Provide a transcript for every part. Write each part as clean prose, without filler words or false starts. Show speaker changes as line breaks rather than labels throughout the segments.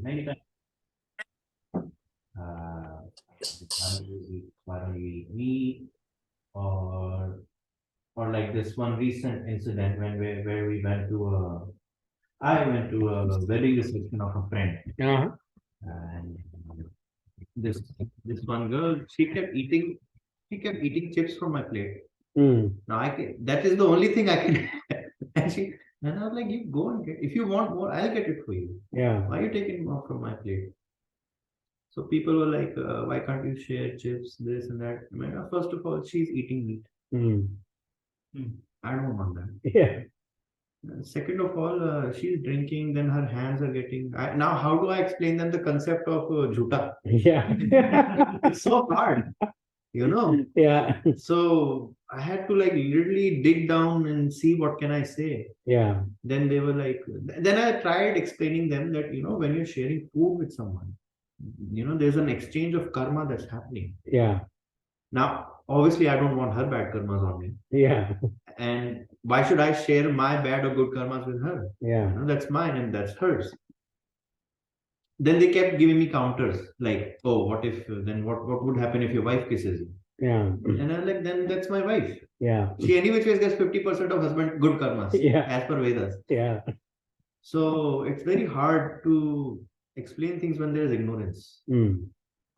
many times. Finally meet, or like this one recent incident when where we went to I went to a wedding reception of a friend, and this one girl, she kept eating chips from my plate. Now that is the only thing I can. And I was like, you go and get. If you want more, I'll get it for you.
Yeah.
Why are you taking more from my plate? So people were like, why can't you share chips, this and that? I mean, first of all, she's eating meat. I don't want that.
Yeah.
Second of all, she's drinking, then her hands are getting. Now, how do I explain them the concept of jhuta?
Yeah.
It's so hard,
Yeah.
So I had to like literally dig down and see what can I say.
Yeah.
Then they were like, then I tried explaining them that, when you're sharing food with someone, there's an exchange of karma that's happening.
Yeah.
Now, obviously, I don't want her bad karmas on me.
Yeah.
And why should I share my bad or good karmas with her?
Yeah.
That's mine and that's hers. Then they kept giving me counters like, oh, what if, then what would happen if your wife kisses you?
Yeah.
And I'm like, then that's my wife.
Yeah.
She anyway gets 50% of husband good karmas,
Yeah.
as per Vedas.
Yeah.
So it's very hard to explain things when there's ignorance.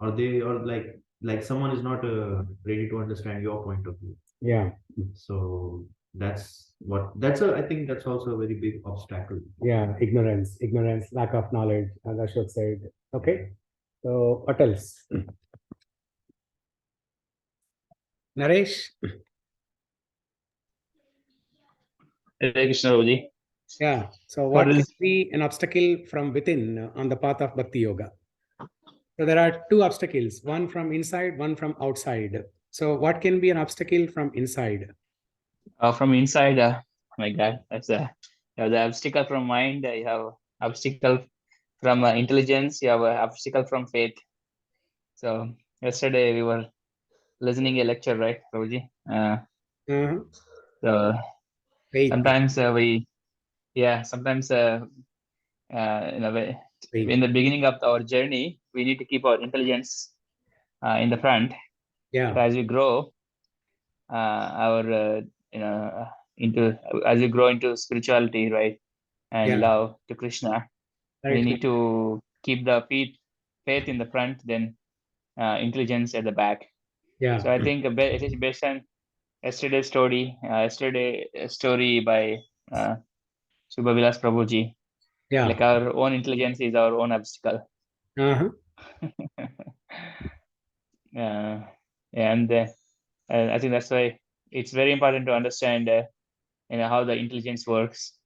Or like someone is not ready to understand your point of view.
Yeah.
So I think that's also a very big obstacle.
Yeah. Ignorance, lack of knowledge, as Ashok said. Okay. So what else? Naresh?
Hare Krishna, Prabhuji.
Yeah. So what can be an obstacle from within on the path of Bhakti Yoga? So there are two obstacles, one from inside, one from outside. So what can be an obstacle from inside?
From inside, my God, that's you have the obstacle from mind, you have obstacle from intelligence, you have an obstacle from faith. So yesterday we were listening a lecture, right, Prabhuji? So sometimes sometimes in the beginning of our journey, we need to keep our intelligence in the front.
Yeah.
So as we grow, as we grow into spirituality, right, and love to Krishna, we need to keep the faith in the front, then intelligence at the back.
Yeah.
So I think it is based on yesterday's story by Subha Vilas Prabhuji.
Yeah.
Like our own intelligence is our own obstacle. And I think that's why it's very important to understand how the intelligence works.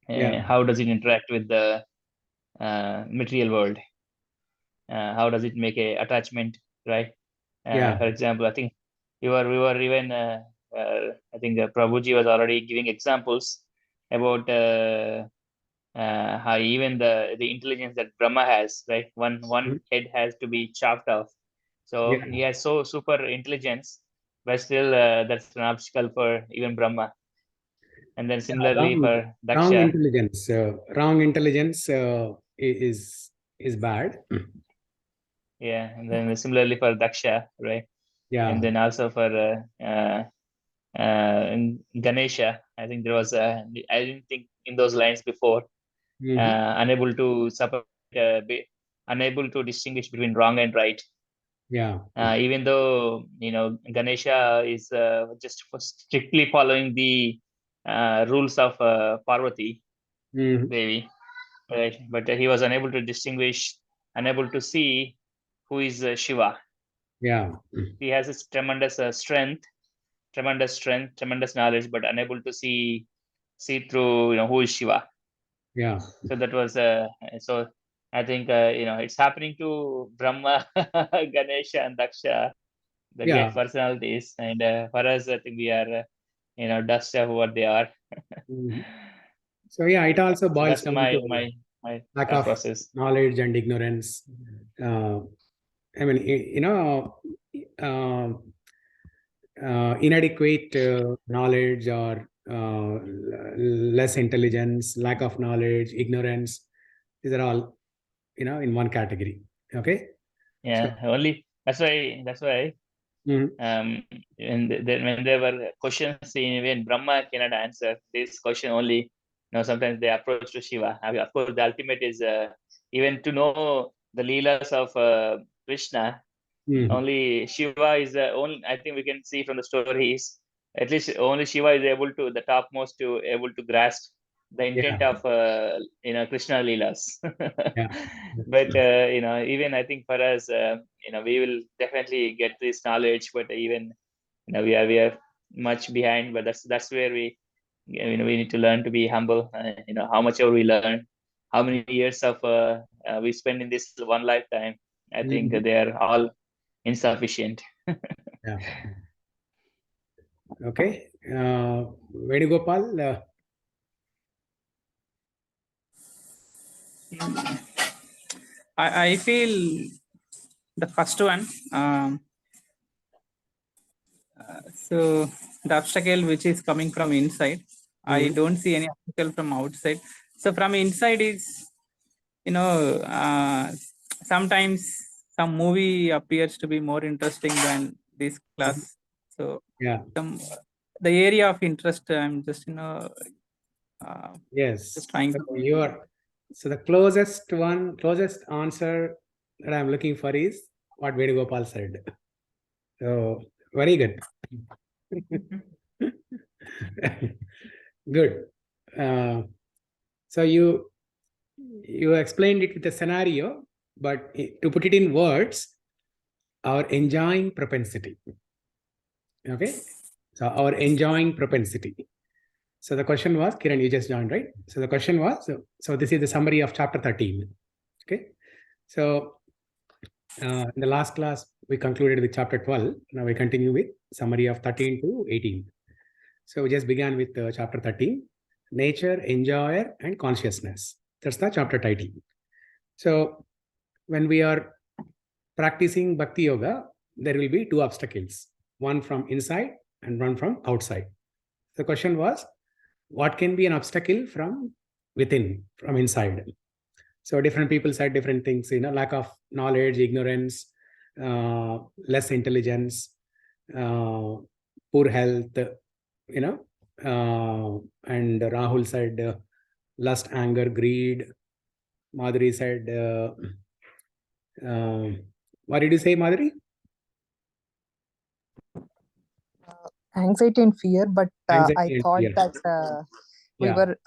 How does it interact with the material world? How does it make a attachment, right? For example, I think we were even I think Prabhuji was already giving examples about how even the intelligence that Brahma has, right? One head has to be chopped off. So he has so super intelligence, but still that's an obstacle for even Brahma. And then similarly for Daksha.
Wrong intelligence is bad.
Yeah, and then similarly for Daksha, right?
Yeah.
And then also for Ganesha, I think there was I didn't think in those lines before. Unable to unable to distinguish between wrong and right.
Yeah.
Even though Ganesha is just strictly following the rules of Parvati Devi, right? But he was unable to distinguish, unable to see who is Shiva.
Yeah.
He has this tremendous strength, tremendous knowledge, but unable to see through who is Shiva.
Yeah.
So that was so I think it's happening to Brahma, Ganesha, and Daksha, the great personalities, and for us, I think we are dust of what they are.
So yeah, it also boils
down
to
my
lack of
process.
Knowledge and ignorance. I mean, inadequate knowledge or less intelligence, lack of knowledge, ignorance. These are all in one category. Okay.
Yeah, only that's why
Mhm.
then when there were questions when Brahma cannot answer this question, only sometimes they approach to Shiva. I mean, of course, the ultimate is even to know the leelas of Krishna.
Mhm.
Only Shiva is the only. I think we can see from the stories. At least only Shiva is able to the topmost to able to grasp the intent
Yeah.
of Krishna leelas.
Yeah.
But even I think for us, we will definitely get this knowledge. But even we are much behind. But that's where we need to learn to be humble. How much ever we learn, how many years of we spend in this one lifetime. I think
Mhm.
they are all insufficient.
Yeah. Okay. Venugopal.
I feel the first one. So the obstacle which is coming from inside, I
Mhm.
don't see any obstacle from outside. So from inside is, sometimes some movie appears to be more interesting than this class. So
Yeah.
the area of interest, I'm just,
Yes.
just trying to.
So the closest answer that I'm looking for is what Venugopal said. So very good. Good. So you explained it with a scenario, but to put it in words, our enjoying propensity. Okay. So our enjoying propensity. So the question was, Kiran, you just joined, right? So the question was, so this is the summary of chapter 13. Okay. So in the last class, we concluded with chapter 12. Now we continue with summary of 13 to 18. So we just began with chapter 13, nature, enjoyer, and consciousness. That's the chapter title. So when we are practicing Bhakti Yoga, there will be two obstacles, one from inside and one from outside. The question was, what can be an obstacle from within, from inside? So different people said different things, lack of knowledge, ignorance, less intelligence, poor health, and Rahul said lust, anger, greed. Madhuri said, what did you say, Madhuri?
Anxiety and fear, but
Anxiety
I
and
thought
fear.
that we
Yeah.
were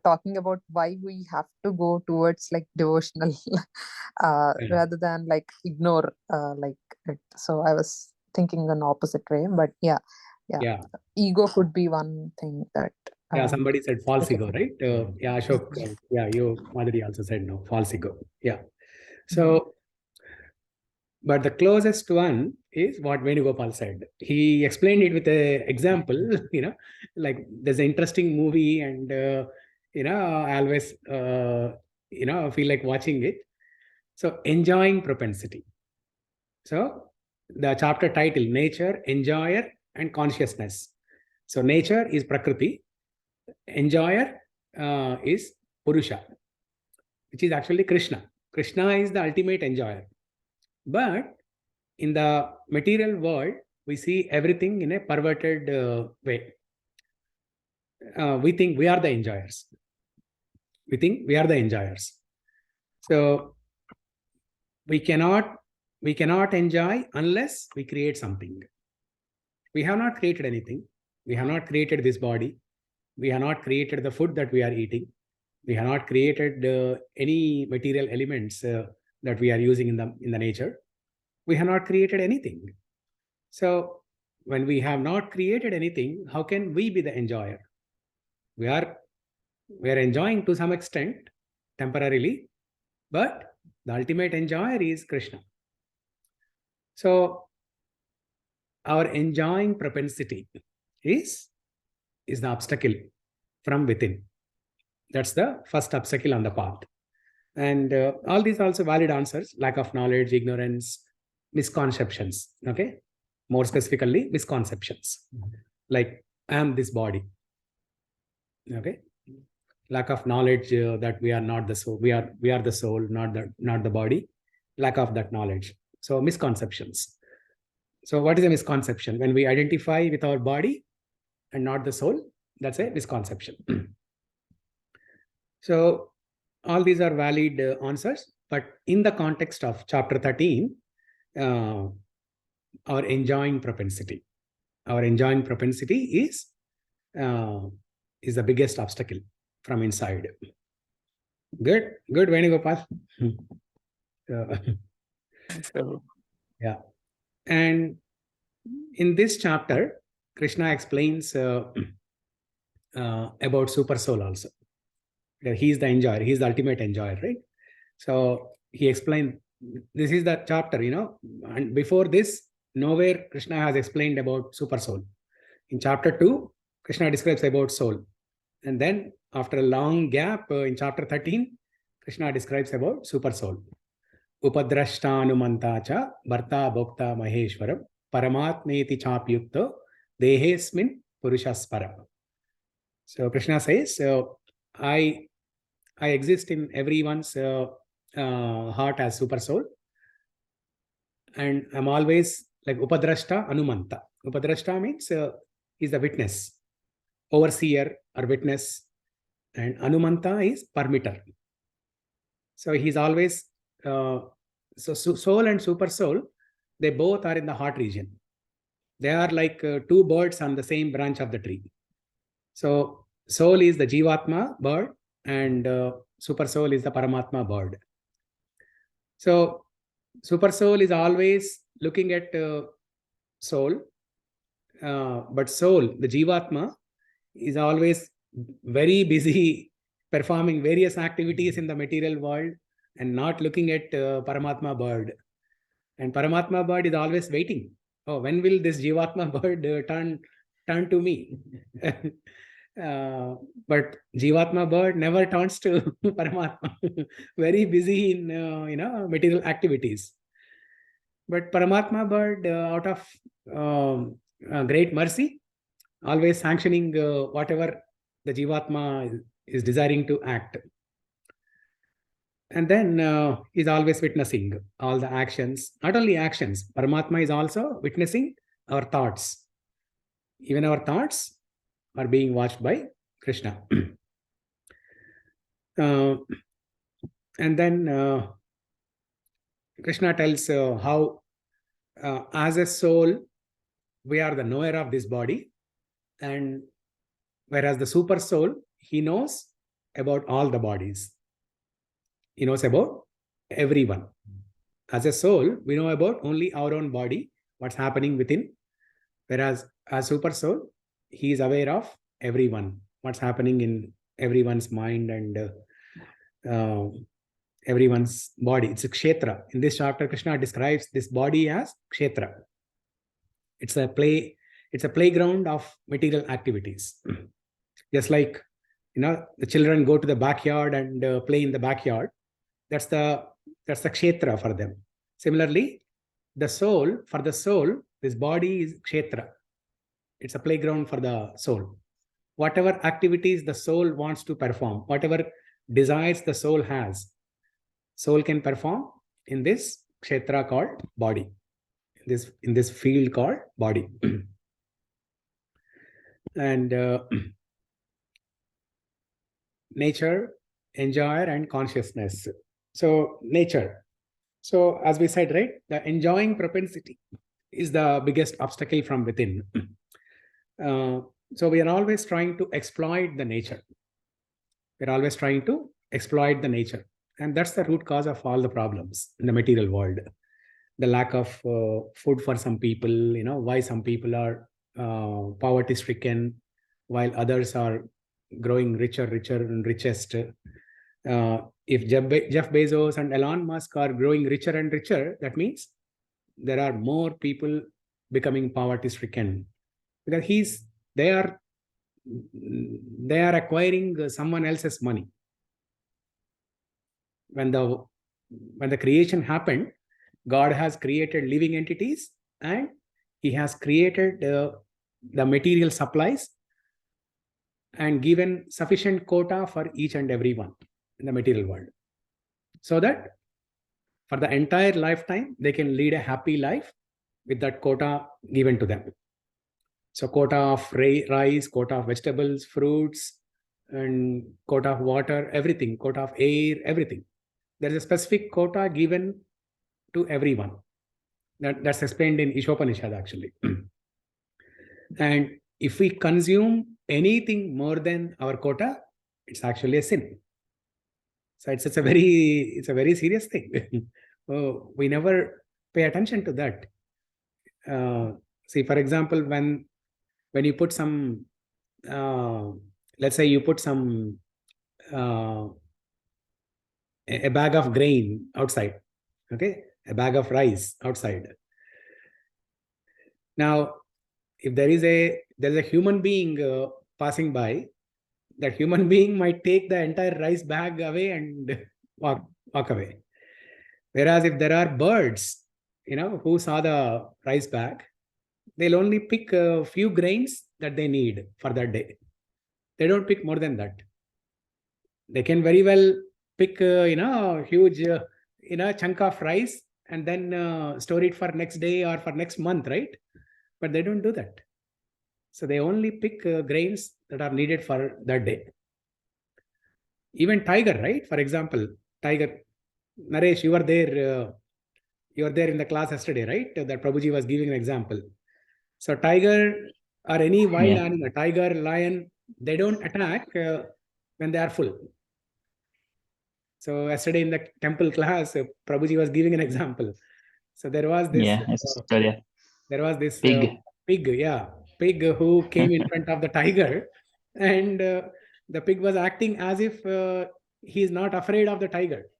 talking about why we have to go towards like devotional
Yeah.
rather than like ignore like it. So I was thinking an opposite way, but yeah, ego could be one thing that.
Yeah, somebody said false ego, right? Yeah, Ashok. Madhuri also said no, false ego. Yeah. So, but the closest one is what Venugopal said. He explained it with an example, like there's an interesting movie and, I always, feel like watching it. So enjoying propensity. So the chapter title, nature, enjoyer, and consciousness. So nature is Prakriti. Enjoyer is Purusha, which is actually Krishna. Krishna is the ultimate enjoyer. But in the material world, we see everything in a perverted way. We think we are the enjoyers. So we cannot enjoy unless we create something. We have not created anything. We have not created this body. We have not created the food that we are eating. We have not created any material elements that we are using in the nature. We have not created anything. So when we have not created anything, how can we be the enjoyer? We are enjoying to some extent temporarily, but the ultimate enjoyer is Krishna. So our enjoying propensity is the obstacle from within. That's the first obstacle on the path. And all these also valid answers: lack of knowledge, ignorance, misconceptions. Okay, more specifically, misconceptions. Like I am this body. Okay, lack of knowledge that we are not the soul, we are the soul, not the body, lack of that knowledge. So misconceptions. So what is a misconception? When we identify with our body and not the soul, that's a misconception. So all these are valid answers, but in the context of chapter 13, our enjoying propensity is the biggest obstacle from inside. Good, Venugopal.
So,
Yeah. And in this chapter, Krishna explains about super soul also. He is the enjoyer, he is the ultimate enjoyer, right? So he explained, this is the chapter, and before this, nowhere Krishna has explained about super soul. In chapter 2, Krishna describes about soul. And then after a long gap in chapter 13, Krishna describes about super soul. Upadrashtanumanta cha bharta bhokta maheshwaram paramatmeti chapyukto dehesmin purushasparam. So Krishna says, I exist in everyone's heart as super soul, and I'm always like Upadrashta Anumanta. Upadrashta means he's the witness, overseer or witness, and Anumanta is permitter. So he's always so soul and super soul, they both are in the heart region. They are like two birds on the same branch of the tree. So soul is the Jivatma bird, and super soul is the Paramatma bird. So super soul is always looking at soul, but soul, the Jivatma, is always very busy performing various activities in the material world and not looking at Paramatma bird. And Paramatma bird is always waiting. Oh, when will this Jivatma bird turn to me? But Jivatma bird never turns to Paramatma. Very busy in material activities. But Paramatma bird, out of great mercy, always sanctioning whatever the Jivatma is desiring to act. And then he's always witnessing all the actions, not only actions. Paramatma is also witnessing our thoughts. Even our thoughts are being watched by Krishna. And then Krishna tells how as a soul, we are the knower of this body, and whereas the super soul, he knows about all the bodies. He knows about everyone. As a soul, we know about only our own body, what's happening within. Whereas as super soul, he is aware of everyone, what's happening in everyone's mind and everyone's body. It's a kshetra. In this chapter, Krishna describes this body as kshetra. It's a playground of material activities. Just like the children go to the backyard and play in the backyard. That's the kshetra for them. Similarly, for the soul, this body is kshetra. It's a playground for the soul. Whatever activities the soul wants to perform, whatever desires the soul has, soul can perform in this kshetra called body, in this field called body. And nature, enjoyer, and consciousness. So nature. So as we said, right, the enjoying propensity is the biggest obstacle from within. So we are always trying to exploit the nature. We're always trying to exploit the nature. And that's the root cause of all the problems in the material world. The lack of food for some people, why some people are poverty stricken, while others are growing richer and richest. If Jeff Bezos and Elon Musk are growing richer and richer, that means there are more people becoming poverty stricken, because they are acquiring someone else's money. When the creation happened, God has created living entities, and he has created the material supplies and given sufficient quota for each and every one in the material world, so that for the entire lifetime they can lead a happy life with that quota given to them. So quota of rice, quota of vegetables, fruits, and quota of water, everything, quota of air, everything. There is a specific quota given to everyone. That's explained in Ishopanishad actually. And if we consume anything more than our quota, it's actually a sin. So it's a very serious thing. Oh, we never pay attention to that. See, for example, when you put some, let's say you put some a bag of grain outside, okay, a bag of rice outside. Now, if there is a human being passing by, that human being might take the entire rice bag away and walk away. Whereas if there are birds, who saw the rice bag, they'll only pick a few grains that they need for that day. They don't pick more than that. They can very well pick, huge, chunk of rice and then store it for next day or for next month, right? But they don't do that. So they only pick grains that are needed for that day. Even tiger, right? For example, tiger. Naresh, you were there. You were there in the class yesterday, right? That Prabhuji was giving an example. So tiger or any wild animal, tiger, lion, they don't attack when they are full. So yesterday in the temple class, Prabhuji was giving an example. So there was this. There was this pig who came in front of the tiger, and the pig was acting as if he is not afraid of the tiger.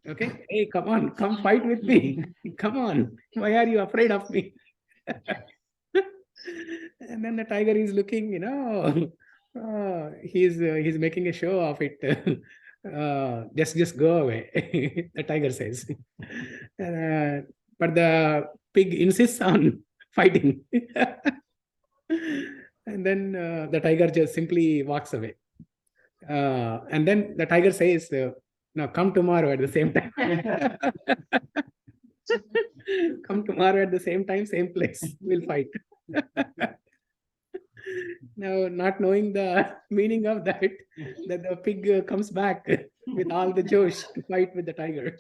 Okay, hey, come on, come fight with me. Come on, why are you afraid of me? And then the tiger is looking, he's making a show of it. Just go away, the tiger says. But the pig insists on fighting. And then the tiger just simply walks away. And then the tiger says, no, come tomorrow at the same time. Come tomorrow at the same time, same place. We'll fight. Now, not knowing the meaning of that the pig comes back with all the josh to fight with the tiger.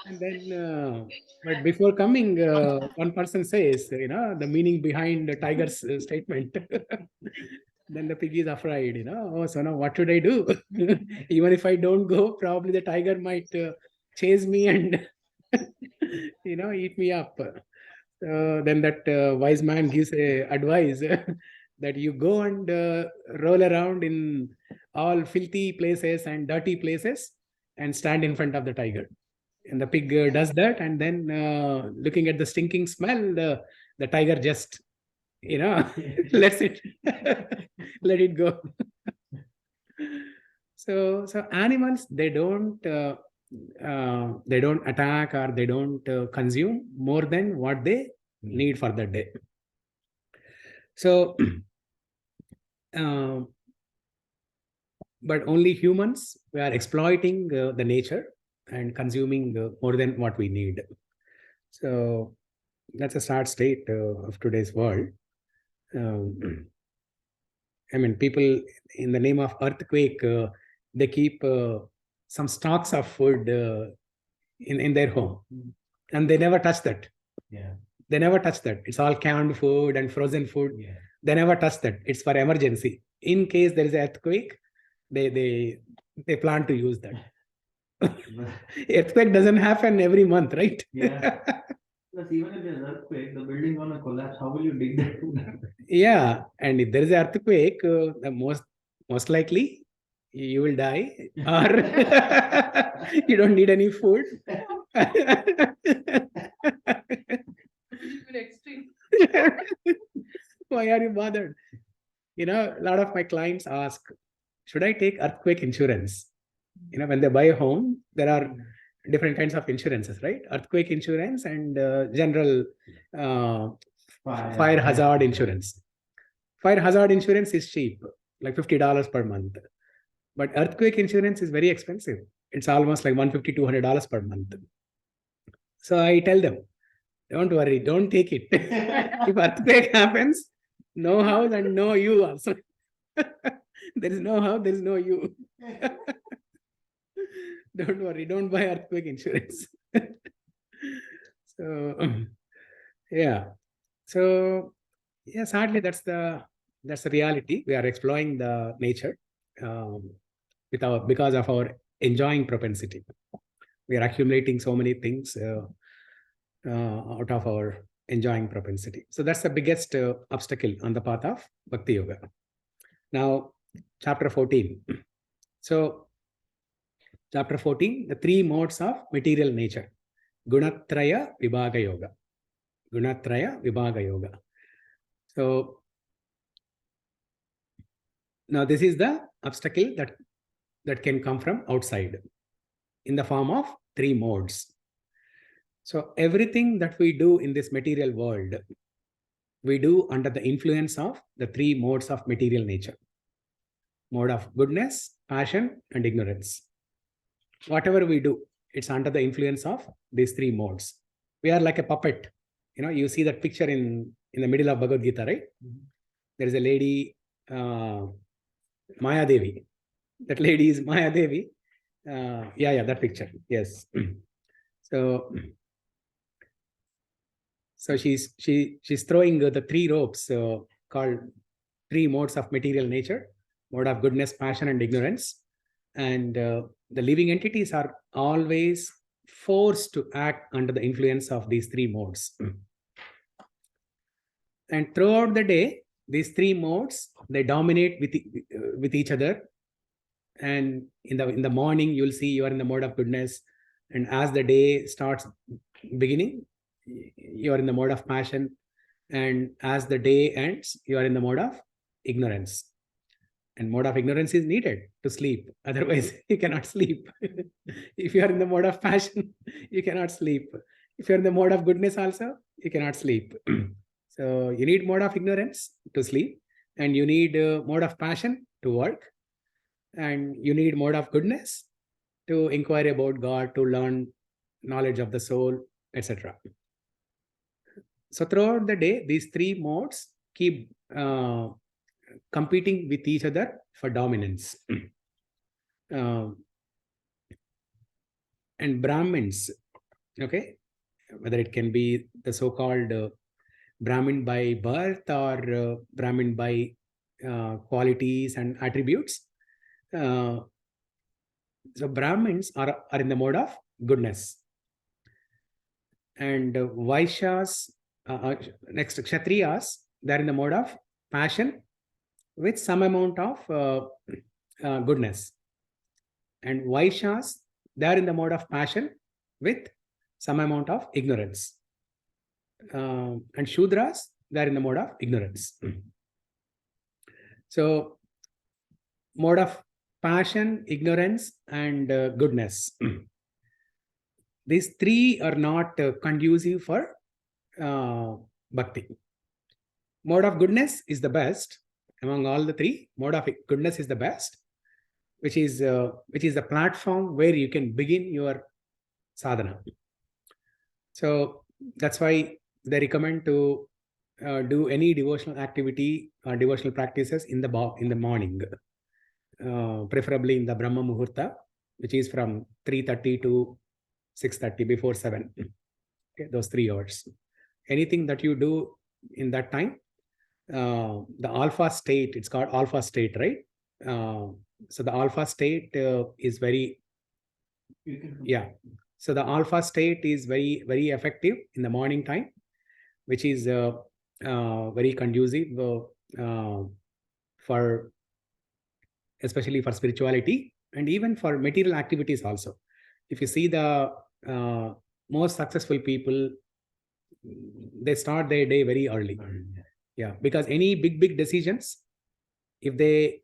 And then, but before coming, one person says, the meaning behind the tiger's statement. Then the pig is afraid, oh, so now what should I do? Even if I don't go, probably the tiger might chase me and, eat me up. Then that wise man gives advice that you go and roll around in all filthy places and dirty places and stand in front of the tiger. And the pig does that, and then looking at the stinking smell, the tiger just, lets it let it go. So animals, they don't attack or they don't consume more than what they need for the day. So, but only humans, we are exploiting the nature and consuming more than what we need. So that's a sad state of today's world. I mean, people in the name of earthquake, they keep some stocks of food in their home, and they never touch that.
Yeah.
They never touch that. It's all canned food and frozen food.
Yeah.
They never touch that. It's for emergency. In case there is an earthquake, they plan to use that. Earthquake doesn't happen every month, right?
Yeah. Plus, even if there's an earthquake, the building gonna collapse. How will you dig that food up?
Yeah, and if there is an earthquake, most likely you will die, or you don't need any food. Why are you bothered? A lot of my clients ask, should I take earthquake insurance? When they buy a home, there are different kinds of insurances, right? Earthquake insurance and general fire hazard insurance. Fire hazard insurance is cheap. like $50 per month. But earthquake insurance is very expensive. It's almost like $150, $200 per month. So I tell them, don't worry, don't take it. If earthquake happens, no house and no you also. There is no house, there is no you. Don't worry, don't buy earthquake insurance. So yeah. So yeah, sadly that's the reality. We are exploring the nature because of our enjoying propensity. We are accumulating so many things out of our enjoying propensity. So that's the biggest obstacle on the path of Bhakti Yoga. Now, chapter 14. So, chapter 14, the three modes of material nature. Gunatraya Vibhaga Yoga. Gunatraya Vibhaga Yoga. So, now this is the obstacle that can come from outside in the form of three modes. So everything that we do in this material world, we do under the influence of the three modes of material nature. Mode of goodness, passion, and ignorance. Whatever we do, it's under the influence of these three modes. We are like a puppet. You see that picture in the middle of Bhagavad Gita, right? There is a lady, Maya Devi. That lady is Maya Devi. That picture. Yes. So she's throwing the three ropes called three modes of material nature: mode of goodness, passion, and ignorance. And the living entities are always forced to act under the influence of these three modes. And throughout the day, these three modes, they dominate with each other. And in the morning, you'll see you are in the mode of goodness. And as the day starts beginning, you are in the mode of passion. And as the day ends, you are in the mode of ignorance. And mode of ignorance is needed to sleep. Otherwise, you cannot sleep. If you are in the mode of passion, you cannot sleep. If you're in the mode of goodness also, you cannot sleep. So you need mode of ignorance to sleep. And you need mode of passion to work. And you need mode of goodness to inquire about God, to learn knowledge of the soul, etc. So throughout the day, these three modes keep competing with each other for dominance. And Brahmins, okay, whether it can be the so-called Brahmin by birth or Brahmin by qualities and attributes. So Brahmins are in the mode of goodness. And Vaishyas, next Kshatriyas, they're in the mode of passion with some amount of goodness. And Vaishyas, they're in the mode of passion with some amount of ignorance. And Shudras, they're in the mode of ignorance. So, mode of passion, ignorance, and goodness. These three are not conducive for bhakti. Mode of goodness is the best among all the three. Mode of goodness is the best, which is the platform where you can begin your sadhana. So that's why they recommend to do any devotional activity or devotional practices in the morning, preferably in the Brahma Muhurta, which is from 3:30 to 6:30, before 7. Okay, those 3 hours. Anything that you do in that time, the alpha state, it's called alpha state, right? So the alpha state is very, so the alpha state is very, very effective in the morning time, which is very conducive for, especially for spirituality and even for material activities also. If you see the most successful people, they start their day very early. Yeah, because any big decisions, if they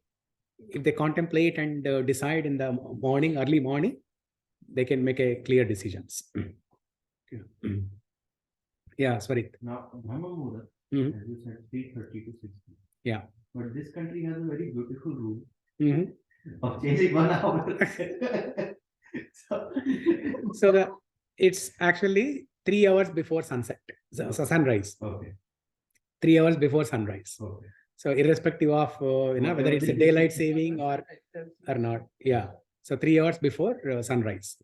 contemplate and decide in the morning, early morning, they can make a clear decisions. Yeah, sorry.
Now, Brahma Muhurta, as you said, 3:30 to 6:30.
Yeah.
But this country has a very beautiful rule
Mhm.
of changing 1 hour.
So it's actually 3 hours before sunset, so sunrise.
Okay.
3 hours before sunrise.
Okay.
So irrespective of whether it's a daylight saving or not, yeah. So 3 hours before sunrise.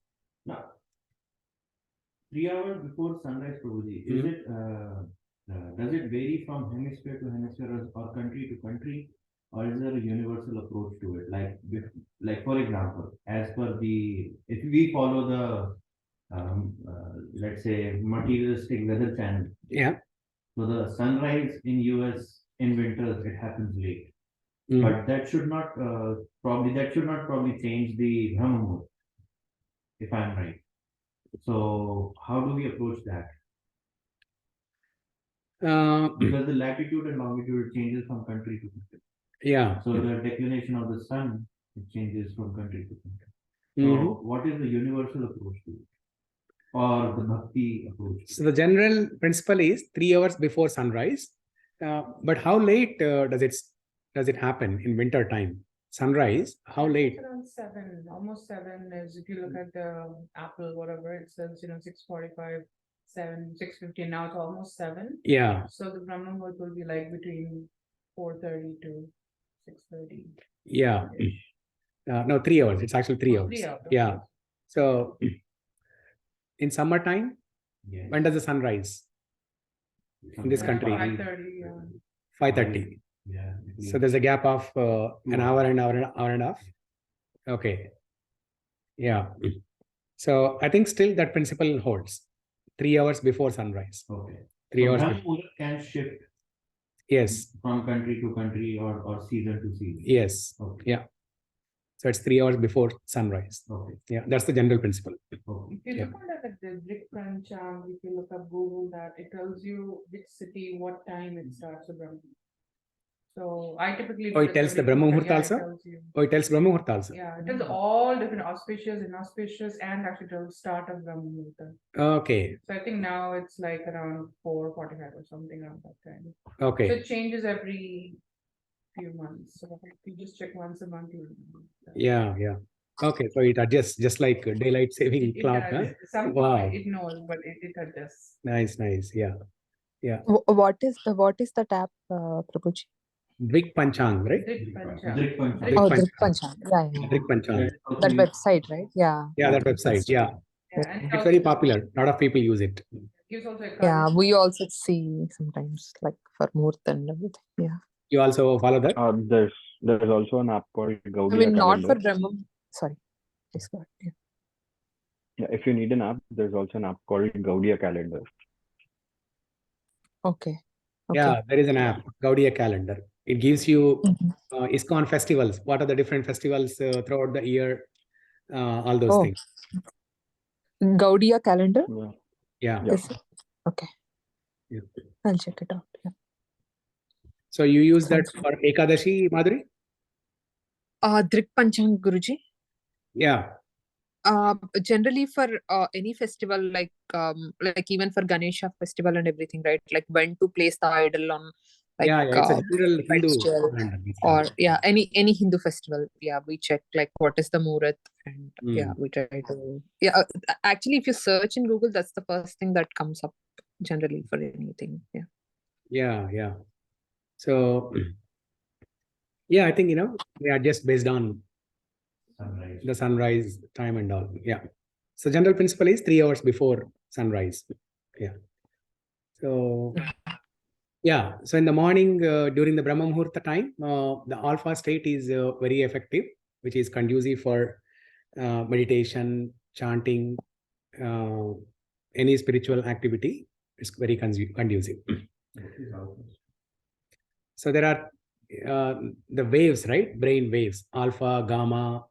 Now, 3 hours before sunrise, Prabhuji, is it does it vary from hemisphere to hemisphere or country to country, or is there a universal approach to it? Like for example, as per if we follow the let's say materialistic weather channel,
Yeah.
so the sunrise in US in winters it happens late, but that should not probably change the Brahma Muhurt, if I'm right. So how do we approach that? Because the latitude and longitude changes from country to country.
Yeah.
So the declination of the sun it changes from country to country. So what is the universal approach to it, or the bhakti approach?
So the general principle is 3 hours before sunrise. But how late does it happen in winter time? Sunrise, how late?
Around 7, almost 7 is if you look at the Apple, whatever it says, 6:45, 7, 6:50. Now it's almost 7.
Yeah.
So the Brahma Muhurt will be like between 4:30 to 6:30.
Yeah. No, 3 hours. It's actually 3 hours.
3 hours.
Yeah. So in summertime,
Yes.
when does the sun rise? In this country?
5:30.
5:30.
Yeah.
So there's a gap of an hour and a half. Okay. Yeah. So I think still that principle holds. 3 hours before sunrise.
Okay.
3
So
hours.
Brahma Muhurt can shift
Yes.
from country to country or season to season.
Yes.
Okay.
Yeah. So it's 3 hours before sunrise.
Okay.
Yeah, that's the general principle.
Okay.
If you look at the Drik Panchang, if you look up Google that, it tells you which city, what time it starts the Brahma Muhurt. So I typically.
Oh, it tells the Brahma Muhurt also? Oh, it tells Brahma Muhurt also?
Yeah, it tells all different auspicious, inauspicious, and actually tells start of Brahma Muhurt.
Okay.
So I think now it's like around 4:45 or something around that time.
Okay.
So it changes every few months. So if you just check once a month.
Yeah. Okay, so it adjusts just like daylight saving clock. Huh? Wow.
It knows, but it adjusts.
Nice. Yeah.
What is the tab, Prabhuji?
Drik Panchang, right?
Drik Panchang.
Drik Panchang.
Oh,
Panchang.
Drik Panchang. Yeah.
Drik Panchang.
That website, right? Yeah.
Yeah, that website. Yeah.
And
It's very popular. A lot of people use it.
Gives also a
Yeah, we also see sometimes like for Muhurt and everything. Yeah.
You also follow that?
There's also an app called Gaudiya
I mean, not
Calendar.
for Brahma. Sorry. Please go ahead. Yeah.
Yeah, if you need an app, there's also an app called Gaudiya Calendar.
Okay.
Yeah, there is an app, Gaudiya Calendar. It gives you
Mhm.
ISKCON festivals. What are the different festivals throughout the year? All those
Oh.
things.
Gaudiya calendar.
Yeah.
Yeah.
Is it? Okay.
Yeah.
I'll check it out. Yeah.
So you use that
Sounds
for Ekadashi, Madhuri?
Drik Panchang, Guruji.
Yeah.
Generally for any festival, like even for Ganesha festival and everything, right? Like when to place the idol on, like
It's a general Hindu
festival,
calendar, basically.
or any Hindu festival. Yeah, we check like what is the Muhurt, and we try to actually if you search in Google, that's the first thing that comes up generally for anything.
Yeah. So I think we are just based on
Sunrise.
the sunrise time and all. Yeah. So general principle is 3 hours before sunrise. Yeah. So so in the morning during the Brahma Muhurta time, the alpha state is very effective, which is conducive for meditation, chanting, any spiritual activity. It's very conducive. So there are the waves, right? Brain waves, alpha, gamma.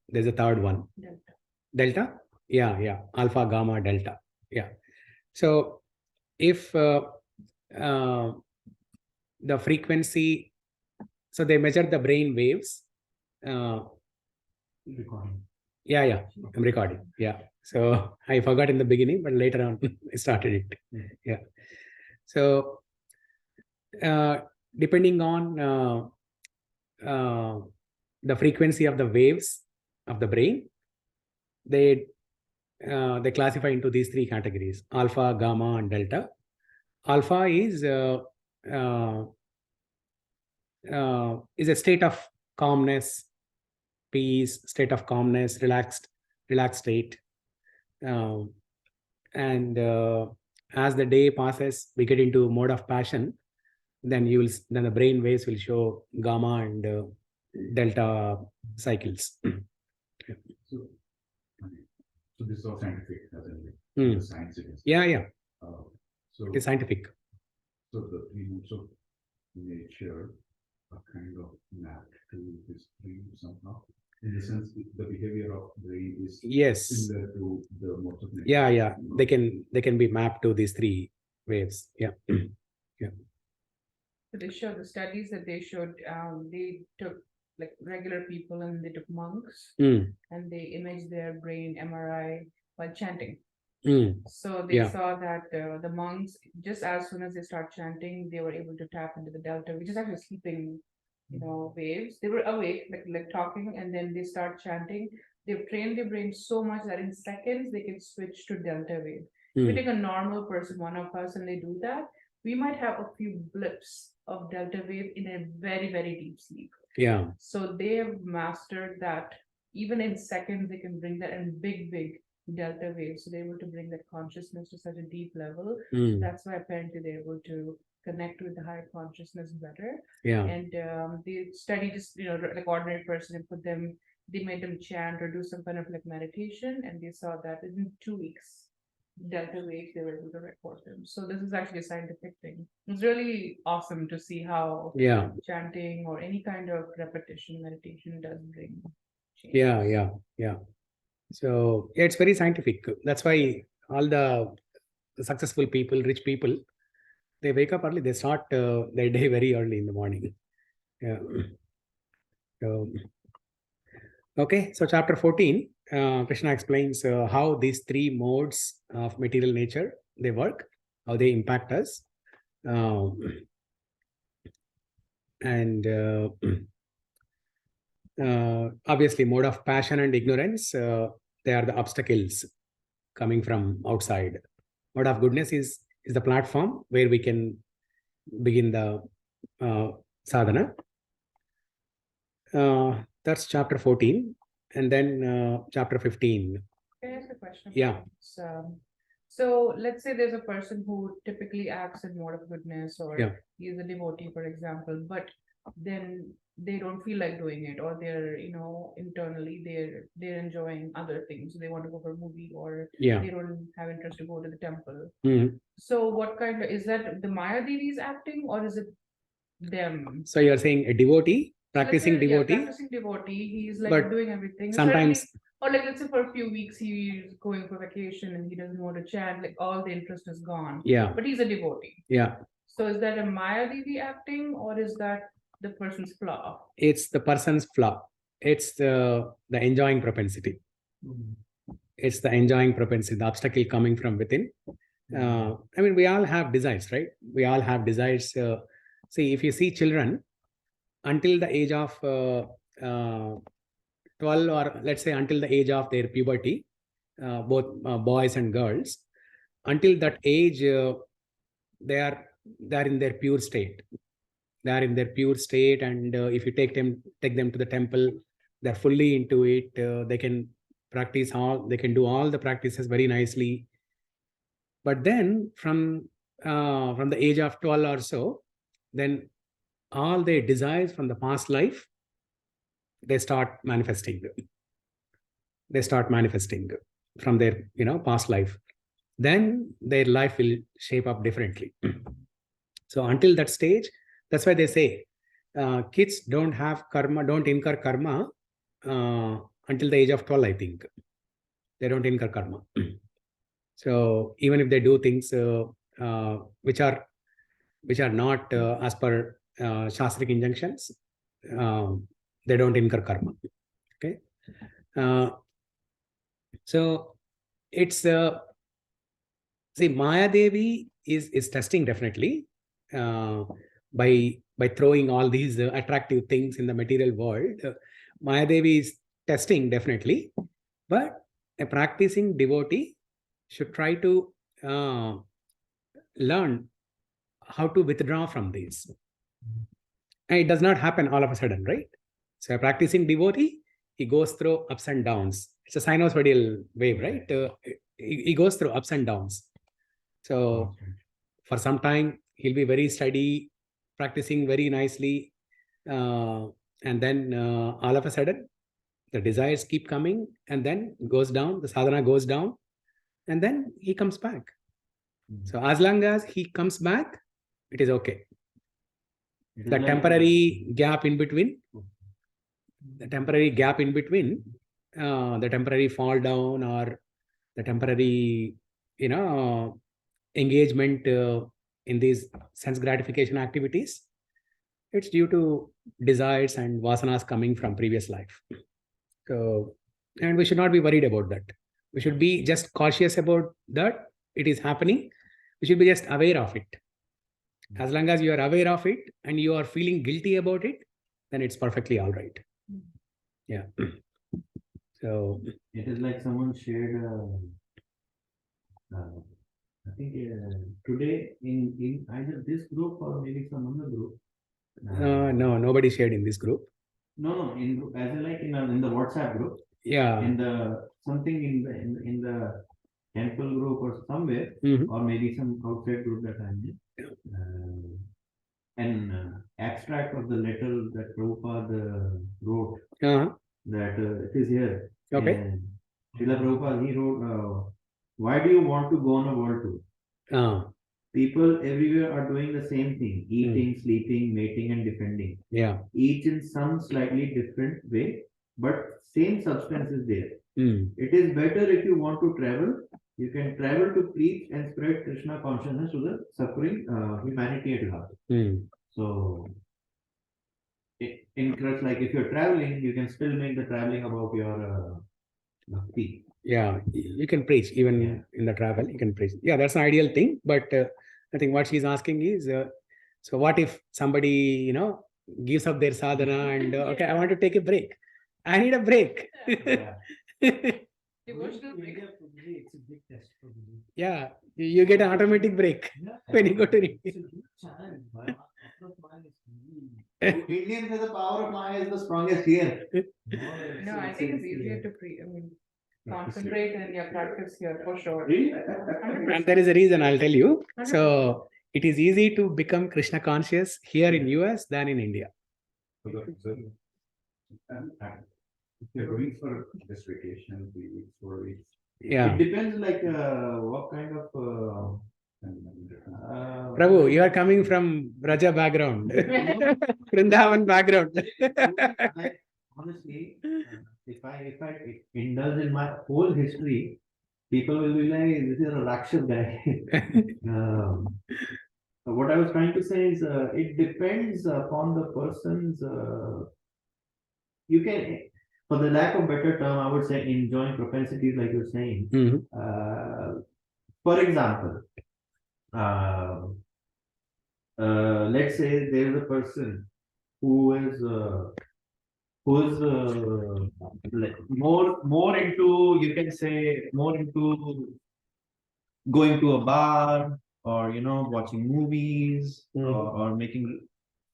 There's a third one. Delta? Yeah. Alpha, gamma, delta. Yeah. So if the frequency, so they measure the brain waves.
Recording.
Yeah. I'm recording. Yeah. So I forgot in the beginning, but later on I started it. Yeah. So depending on the frequency of the waves of the brain, they classify into these three categories: alpha, gamma, and delta. Alpha is a state of calmness, peace, state of calmness, relaxed state. And as the day passes, we get into mode of passion. Then the brain waves will show gamma and delta cycles.
So this is all scientific, hasn't it?
Mm.
The science it is.
Yeah.
So
It is scientific.
So the three modes of nature are kind of mapped to this dream somehow. In the sense, the behavior of brain is similar to the modes of nature.
Yeah. They can be mapped to these three waves. Yeah.
So they showed the studies that they showed. They took like regular people and they took monks and they imaged their brain MRI while chanting. So they saw that the monks, just as soon as they start chanting, they were able to tap into the delta, which is actually sleeping, waves. They were awake, like talking, and then they start chanting. They've trained their brain so much that in seconds they can switch to delta wave. If you take a normal person, one of us, and they do that, we might have a few blips of delta wave in a very, very deep sleep.
Yeah.
So they have mastered that. Even in seconds, they can bring that in big delta waves. So they're able to bring that consciousness to such a deep level. That's why apparently they're able to connect with the higher consciousness better.
Yeah.
And they study just, like ordinary person and they made them chant or do some kind of like meditation. And they saw that in 2 weeks, delta waves, they were able to record them. So this is actually a scientific thing. It's really awesome to see how chanting or any kind of repetition meditation does bring change.
Yeah. So it's very scientific. That's why all the successful people, rich people, they wake up early. They start their day very early in the morning. Yeah. Okay. So chapter 14, Krishna explains how these three modes of material nature, they work, how they impact us. And obviously mode of passion and ignorance, they are the obstacles coming from outside. Mode of goodness is the platform where we can begin the sadhana. That's chapter 14. And then chapter 15.
Can I ask a question?
Yeah.
So let's say there's a person who typically acts in mode of goodness, or he's a devotee, for example, but then they don't feel like doing it, or they're, internally they're enjoying other things. They want to go for a movie, or they don't have interest to go to the temple. So what kind of, is that the Maya Devi is acting, or is it them?
So you're saying a devotee, practicing devotee?
Practicing devotee, he's like doing everything.
Sometimes,
or like let's say for a few weeks he's going for vacation and he doesn't want to chant, like all the interest is gone.
Yeah.
But he's a devotee.
Yeah.
So is that a Maya Devi acting, or is that the person's flaw?
It's the person's flaw. It's the enjoying propensity. It's the enjoying propensity, the obstacle coming from within. We all have desires, right? We all have desires. See, if you see children, until the age of 12, or let's say until the age of their puberty, both boys and girls, until that age, they are in their pure state. They are in their pure state, and if you take them to the temple, they're fully into it. They can they can do all the practices very nicely. But then from the age of 12 or so, then all their desires from the past life, they start manifesting from their past life. Then their life will shape up differently. So until that stage, that's why they say kids don't incur karma until the age of 12, I think. They don't incur karma. So even if they do things which are not as per Shastric injunctions, they don't incur karma. Okay. So it's see, Maya Devi is testing definitely, by throwing all these attractive things in the material world. Mayadevi is testing definitely, but a practicing devotee should try to learn how to withdraw from these. And it does not happen all of a sudden, right? So a practicing devotee, he goes through ups and downs. It's a sinusoidal wave, right? He goes through ups and downs. So for some time, he'll be very steady, practicing very nicely. And then all of a sudden, the desires keep coming and then goes down, the sadhana goes down, and then he comes back. So as long as he comes back, it is okay. The temporary gap in between, the temporary fall down or the temporary, engagement in these sense gratification activities, it's due to desires and vasanas coming from previous life. So, and we should not be worried about that. We should be just cautious about that. It is happening. We should be just aware of it. As long as you are aware of it and you are feeling guilty about it, then it's perfectly all right. Yeah. So
it is like someone shared, I think today in either this group or maybe some other group.
No, nobody shared in this group.
No, as in like in the WhatsApp group.
Yeah.
In the something in the temple group or somewhere, or maybe some outside group that I'm in. An extract of the letter that Prabhupada wrote, that it is here.
Okay.
And Srila Prabhupada, he wrote, why do you want to go on a world tour? People everywhere are doing the same thing, eating, sleeping, mating and defending.
Yeah.
Each in some slightly different way, but same substance is there. It is better if you want to travel, you can travel to preach and spread Krishna consciousness to the suffering humanity at large. So, in Krishna, like if you're traveling, you can still make the traveling about your bhakti.
Yeah, you can preach even in the travel. You can preach. Yeah, that's an ideal thing. But I think what she's asking is, so what if somebody gives up their sadhana and okay, I want to take a break. I need a break.
Devotional break.
It's a big test for me.
Yeah, you get an automatic break when you go to read.
Indians say the power of Maya is the strongest here.
No, I think it's easier to concentrate in your practice here for sure.
And there is a reason, I'll tell you. So it is easy to become Krishna conscious here in US than in India.
If you're going for this vacation, 3 weeks, 4 weeks.
Yeah.
It depends like what kind of
Prabhu, you are coming from Braja background, Vrindavan background.
Honestly, if I indulge in my whole history, people will be like, this is a Rakshas guy. What I was trying to say is, it depends upon the person's. You can, for the lack of better term, I would say enjoying propensities, like you're saying. For example, let's say there is a person who is like more into, you can say, more into going to a bar or watching movies or making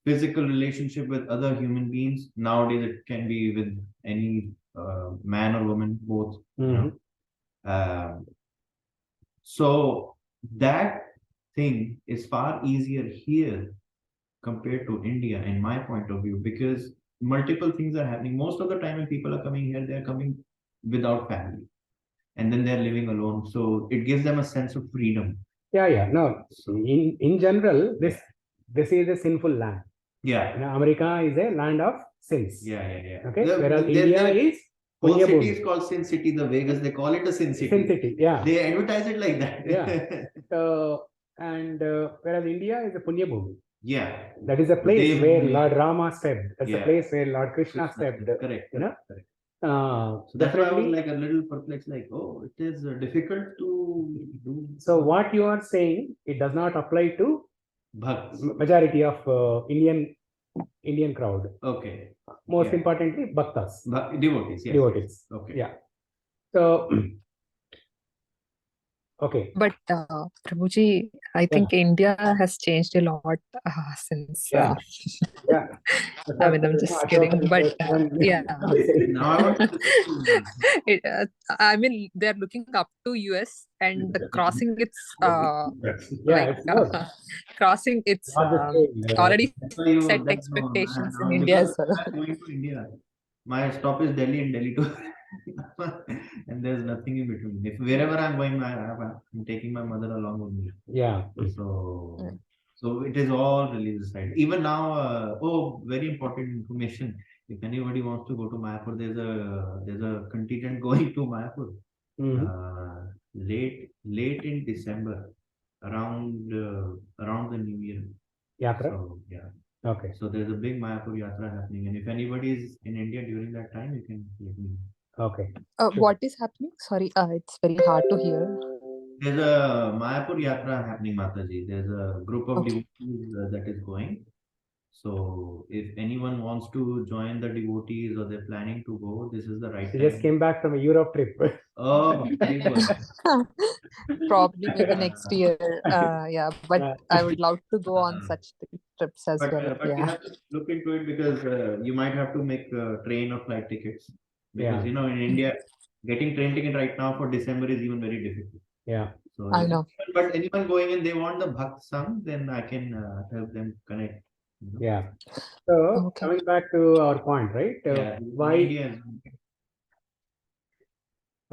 physical relationship with other human beings. Nowadays it can be with any man or woman, both. So that thing is far easier here compared to India, in my point of view, because multiple things are happening. Most of the time when people are coming here, they're coming without family and then they're living alone. So it gives them a sense of freedom.
No. So, in general, this is a sinful land. America is a land of sins. Okay. Whereas India is
whole city is called Sin City. The Vegas, they call it a Sin City.
Sin City, yeah.
They advertise it like that.
Whereas India is a Punya Bhumi.
Yeah.
That is a place where Lord Rama stepped. That's a place where Lord Krishna stepped.
Correct.
Correct.
So that's why I was like a little perplexed, like, oh, it is difficult to do.
So what you are saying, it does not apply to
Bhakts.
Majority of Indian crowd.
Okay.
Most
Yeah.
importantly, bhaktas.
Devotees. Yes.
Devotees.
Okay.
Yeah. So, okay.
But Prabhuji, I think India has changed a lot since.
Yeah. Yeah.
I mean, I'm just kidding, but yeah.
Now I want
I mean, they're looking up to US and crossing its
Yeah, it's more.
crossing its already set
that's
expectations
no,
in India as well.
I'm going to India. My stop is Delhi and Delhi to and there's nothing in between. If wherever I'm going, I'm taking my mother along with me.
Yeah.
So it is all religious side. Even now, very important information. If anybody wants to go to Mayapur, there's a contingent going to Mayapur. Late in December, around the New Year.
Yatra?
So, yeah.
Okay.
So there's a big Mayapur Yatra happening, and if anybody is in India during that time, you can let me know.
Okay.
What is happening? Sorry, it's very hard to hear.
There's a Mayapur Yatra happening, Mataji. There's a group of
Okay.
devotees that is going. So if anyone wants to join the devotees or they're planning to go, this is the right
She
time.
just came back from a Europe trip.
Oh, very good.
Probably maybe next year. Yeah, but I would love to go on such trips as
But
well.
you
Yeah.
have to look into it because you might have to make train or flight tickets. Because
Yeah.
in India, getting train ticket right now for December is even very difficult.
Yeah.
So
I know.
But anyone going and they want the Bhakt Sangh, then I can help them connect.
Yeah. So
Okay.
coming back to our point, right?
Yeah.
Why?
India.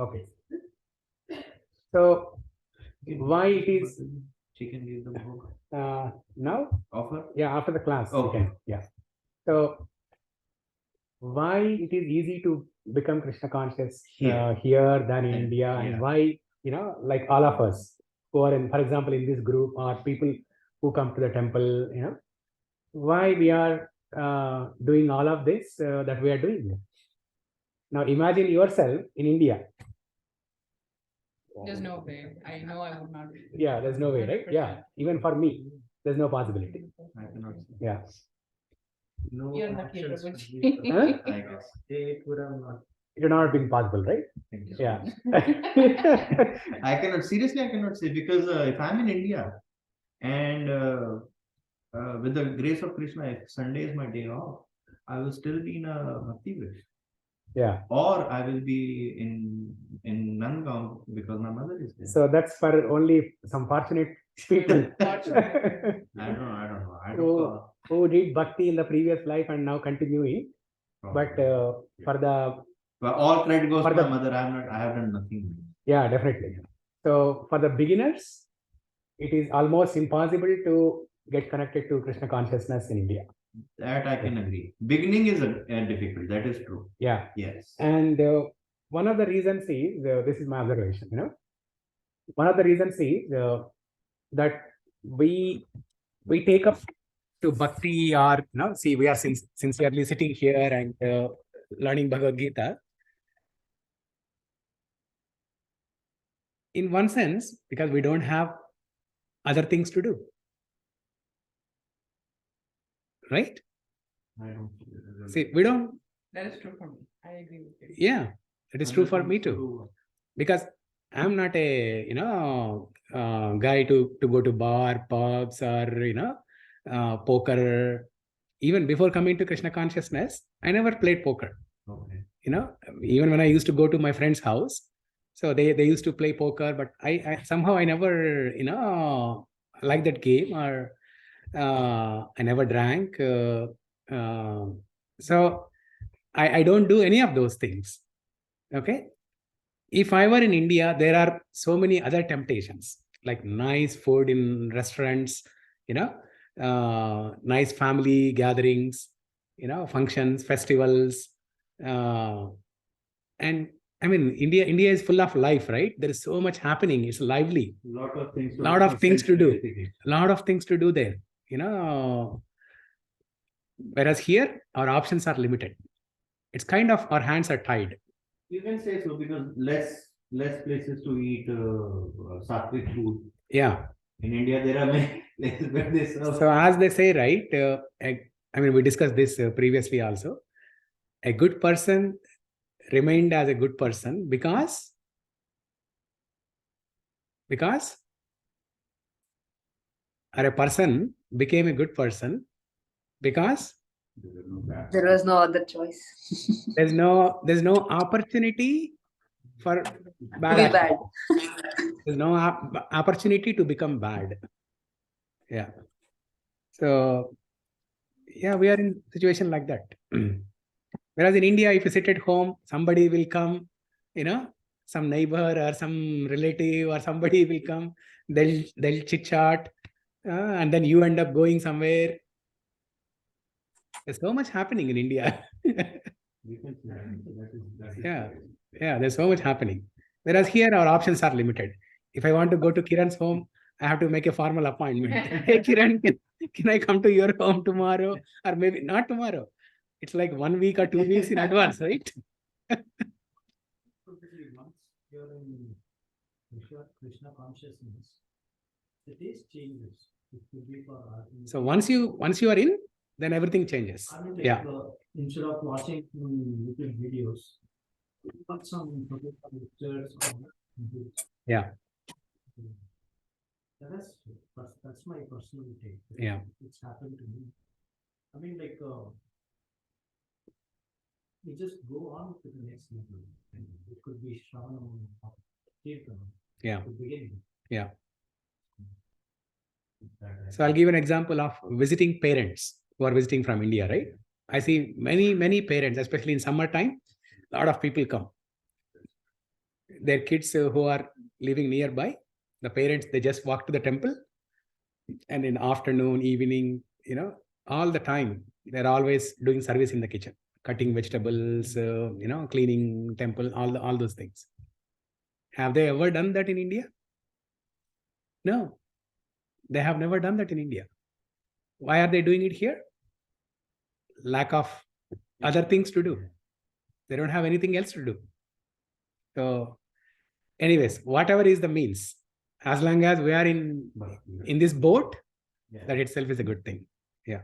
Okay. So why it is
She can give the book
now?
offer.
Yeah, after the class.
Okay.
We can. Yeah. So why it is easy to become Krishna conscious here than in India, and why, like all of us who are in, for example, in this group, or people who come to the temple, why we are doing all of this that we are doing. Now imagine yourself in India.
There's no way. I know I would not.
Yeah, there's no way, right? Yeah, even for me, there's no possibility.
I cannot.
Yeah.
No
You're lucky,
options.
Prabhuji.
Huh?
I guess it would have not.
It would not have been possible, right?
Thank you.
Yeah.
I cannot say because if I'm in India and with the grace of Krishna, if Sunday is my day off, I will still be in a Bhakti Vish.
Yeah.
Or I will be in Nandgaon because my mother is there.
So that's for only some fortunate people.
I don't know.
Who did bhakti in the previous life and now continuing. But
for all credit goes to my mother. I have done nothing.
Yeah, definitely. So for the beginners, it is almost impossible to get connected to Krishna consciousness in India.
That I can agree. Beginning is difficult. That is true.
Yeah.
Yes.
And one of the reasons is, this is my observation, one of the reasons is that we take up to bhakti, or see, we are sincerely sitting here and learning Bhagavad Gita. In one sense, because we don't have other things to do. Right?
I don't
see, we don't.
That is true for me. I agree with you.
Yeah, it is true for me too. Because I'm not a guy to go to bar, pubs, or poker. Even before coming to Krishna consciousness, I never played poker.
Okay.
Even when I used to go to my friend's house, so they used to play poker, but I somehow I never liked that game, or I never drank. So I don't do any of those things. Okay. If I were in India, there are so many other temptations, like nice food in restaurants, nice family gatherings, functions, festivals. And I mean, India is full of life, right? There is so much happening. It's lively.
Lot of things
to do. A lot of things to do there. Whereas here, our options are limited. It's kind of our hands are tied.
You can say so because less places to eat sattvic food.
Yeah.
In India, there are many places where they serve.
So as they say, right? I mean, we discussed this previously also. A good person remained as a good person because or a person became a good person because
There was no other choice.
there's no opportunity for bad
To be
action.
bad.
There's no opportunity to become bad. Yeah. So yeah, we are in a situation like that. Whereas in India, if you sit at home, somebody will come, some neighbor or some relative or somebody will come, they'll chit chat, and then you end up going somewhere. There's so much happening in India. Yeah, there's so much happening. Whereas here, our options are limited. If I want to go to Kiran's home, I have to make a formal appointment. Hey, Kiran, can I come to your home tomorrow? Or maybe not tomorrow. It's like 1 week or 2 weeks in advance, right?
Once you're in Krishna consciousness, the taste changes. It could be for
So once you are in, then everything changes.
I mean, like,
Yeah.
Instead of watching YouTube videos, put some pictures.
Yeah.
That's my personal take.
Yeah.
It's happened to me. I mean, like, we just go on to the next level. And it could be Shravanam or Kirtan.
Yeah.
At the beginning.
Yeah. So I'll give an example of visiting parents who are visiting from India, right? I see many parents, especially in summertime, a lot of people come. Their kids who are living nearby, the parents, they just walk to the temple, and in afternoon, evening, all the time, they're always doing service in the kitchen, cutting vegetables, cleaning temple, all those things. Have they ever done that in India? No, they have never done that in India. Why are they doing it here? Lack of other things to do. They don't have anything else to do. So anyways, whatever is the means, as long as we are in this boat, that itself is a good thing. Yeah.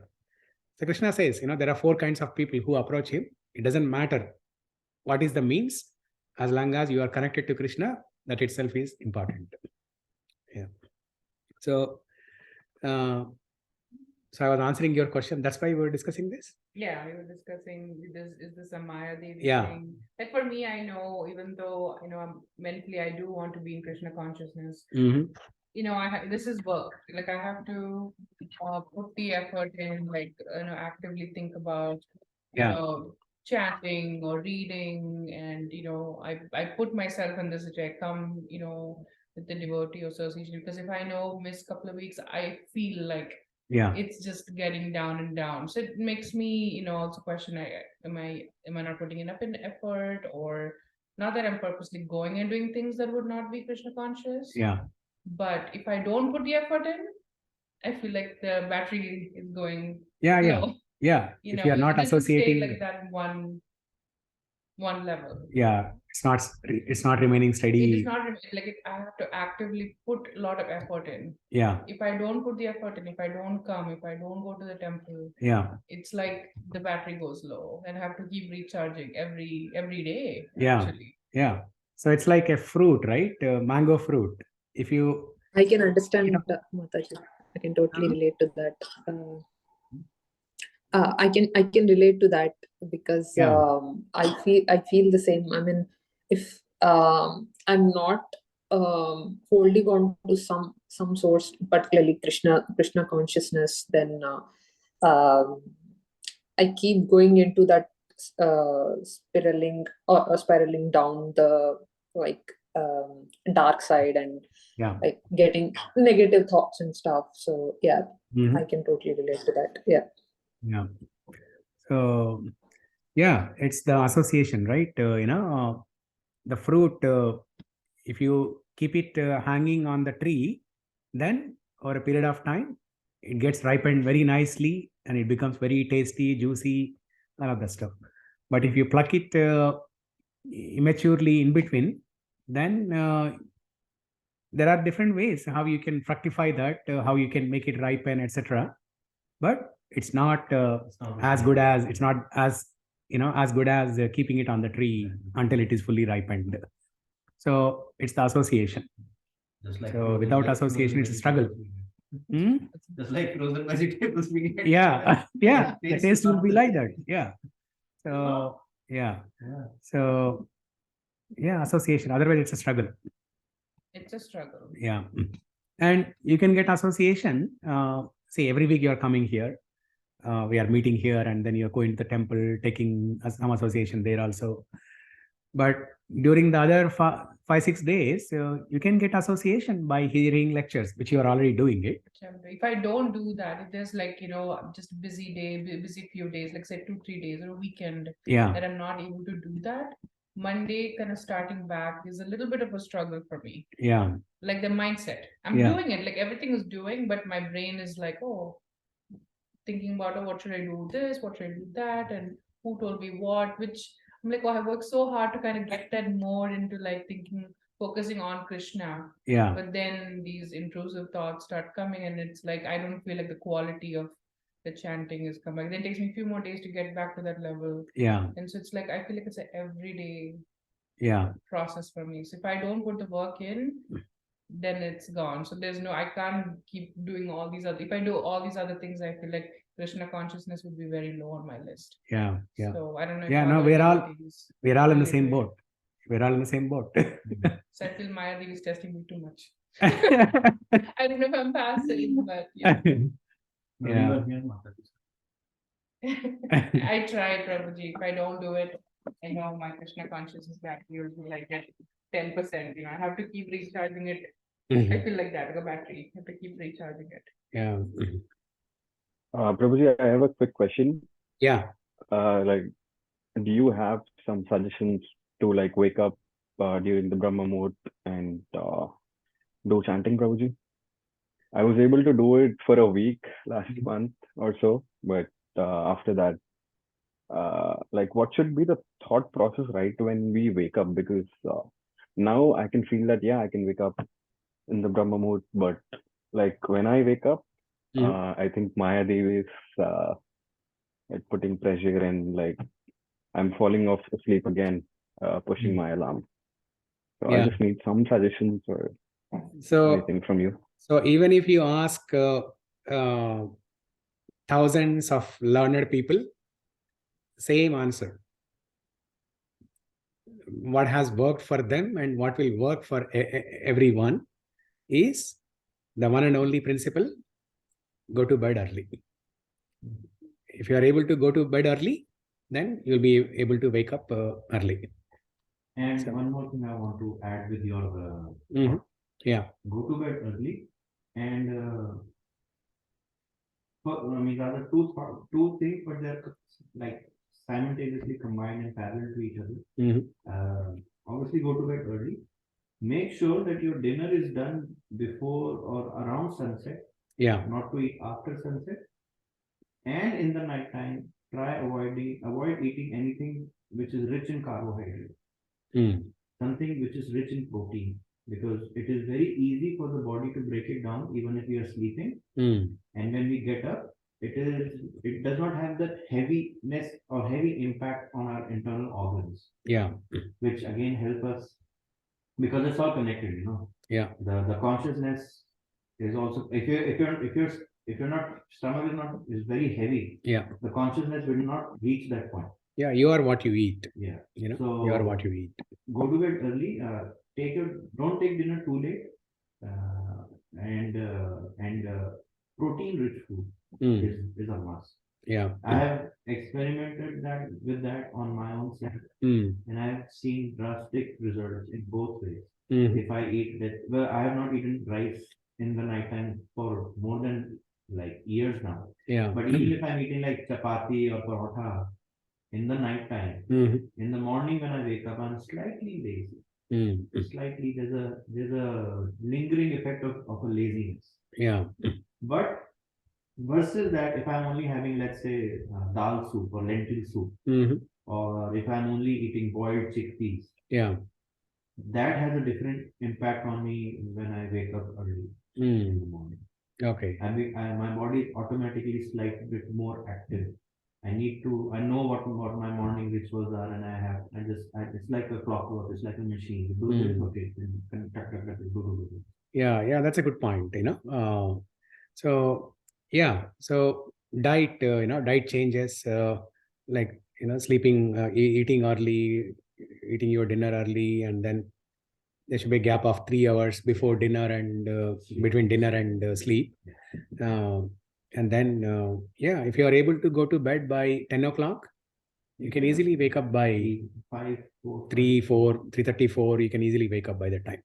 So Krishna says, there are 4 kinds of people who approach him. It doesn't matter what is the means, as long as you are connected to Krishna, that itself is important. Yeah. So I was answering your question. That's why we were discussing this.
Yeah, we were discussing is this a Maya Devi
Yeah.
thing? Like for me, I know, even though mentally I do want to be in Krishna consciousness.
Mm-hmm.
This is work. Like I have to put the effort in, like actively think about chatting or reading, and I put myself in this. I come with the devotee association, because if I miss couple of weeks, I feel like it's just getting down and down. So it makes me also question, am I not putting enough in effort, or not that I'm purposely going and doing things that would not be Krishna conscious.
Yeah.
But if I don't put the effort in, I feel like the battery is going
low.
Yeah.
If you are not associating,
like that one level.
Yeah, it's not remaining steady.
It is not like I have to actively put a lot of effort in.
Yeah.
If I don't put the effort in, if I don't come, if I don't go to the temple, it's like the battery goes low, and I have to keep recharging every day. Actually.
Yeah. So it's like a fruit, right? Mango fruit.
I can understand, Mataji. I can totally relate to that. I can relate to that, because I feel the same. I mean, if I'm not holding on to some source, particularly Krishna consciousness, then I keep going into that spiraling down the dark side, and like getting negative thoughts and stuff. So I can totally relate to that.
Yeah. So it's the association, right? The fruit, if you keep it hanging on the tree, then over a period of time, it gets ripened very nicely and it becomes very tasty, juicy, all of that stuff. But if you pluck it immaturely in between, then there are different ways how you can fructify that, how you can make it ripen, etc. But it's not as good as, it's not as, as good as keeping it on the tree until it is fully ripened. So it's the association. So without association, it's a struggle.
Just like frozen vegetables.
Yeah, yeah, the taste will be like that. Yeah. So yeah. So yeah, association. Otherwise, it's a struggle.
It's a struggle.
Yeah. And you can get association. Say every week you are coming here. We are meeting here, and then you're going to the temple, taking some association there also. But during the other 5-6 days, you can get association by hearing lectures, which you are already doing it.
If I don't do that, if there's like, just a busy day, busy few days, like say 2-3 days or a weekend, that I'm not able to do that, Monday kind of starting back is a little bit of a struggle for me.
Yeah.
Like the mindset. I'm doing it, like everything is doing, but my brain is like, oh, thinking about, oh, what should I do this? What should I do that? And who told me what? Which I'm like, oh, I worked so hard to kind of get that more into like thinking, focusing on Krishna.
Yeah.
But then these intrusive thoughts start coming, and it's like I don't feel like the quality of the chanting is coming. Then it takes me a few more days to get back to that level.
Yeah.
And so it's like I feel like it's an everyday process for me. So if I don't put the work in, then it's gone. So there's no, I can't keep doing all these other, if I do all these other things, I feel like Krishna consciousness would be very low on my list.
Yeah. Yeah.
So I don't know.
Yeah, no, we're all in the same boat. We're all in the same boat.
So I feel Maya Devi is testing me too much. I don't know if I'm passing, but yeah. I try, Prabhuji. If I don't do it, I know my Krishna consciousness battery will be like at 10%. I have to keep recharging it. I feel like that, like a battery. I have to keep recharging it.
Yeah.
Prabhuji, I have a quick question.
Yeah.
Like, do you have some suggestions to like wake up during the Brahma Muhurt and do chanting, Prabhuji? I was able to do it for a week last month or so, but after that, like what should be the thought process right when we wake up? Because now I can feel that, yeah, I can wake up in the Brahma Muhurt, but like when I wake up, I think Maya Devi is like putting pressure, and like I'm falling off asleep again, pushing my alarm. So I just need some suggestions or anything from you.
So even if you ask thousands of learned people, same answer. What has worked for them and what will work for everyone is the one and only principle: go to bed early. If you are able to go to bed early, then you'll be able to wake up early.
And one more thing I want to add with your go to bed early, and rather two things, but they're like simultaneously combined and parallel to each other. Obviously, go to bed early. Make sure that your dinner is done before or around sunset.
Yeah.
Not to eat after sunset. And in the night time, avoid eating anything which is rich in carbohydrate. Something which is rich in protein, because it is very easy for the body to break it down even if we are sleeping. And when we get up, it does not have that heaviness or heavy impact on our internal organs.
Yeah.
Which again help us, because it's all connected,
Yeah.
The consciousness is also, if your stomach is very heavy, the consciousness will not reach that point.
Yeah, you are what you eat.
Yeah.
So you are what you eat.
Go to bed early. Don't take dinner too late. And protein rich food is a must.
Yeah.
I have experimented with that on my own self, and I have seen drastic results in both ways. If I eat that, well, I have not eaten rice in the nighttime for more than like years now.
Yeah.
But even if I'm eating like chapati or paratha in the nighttime, in the morning when I wake up, I'm slightly lazy. Slightly, there's a lingering effect of a laziness.
Yeah.
But versus that, if I'm only having, let's say, dal soup or lentil soup, or if I'm only eating boiled chickpeas, that has a different impact on me when I wake up early in the morning.
Okay.
My body is automatically slightly bit more active. I know what my morning rituals are, and it's like a clockwork, it's like a machine. You do this, okay, then do.
Yeah, that's a good point, So diet, diet changes, like, sleeping, eating early, eating your dinner early, and then there should be a gap of 3 hours before dinner and between dinner and sleep. And then, if you are able to go to bed by 10 o'clock, you can easily wake up by 3:34. You can easily wake up by that time.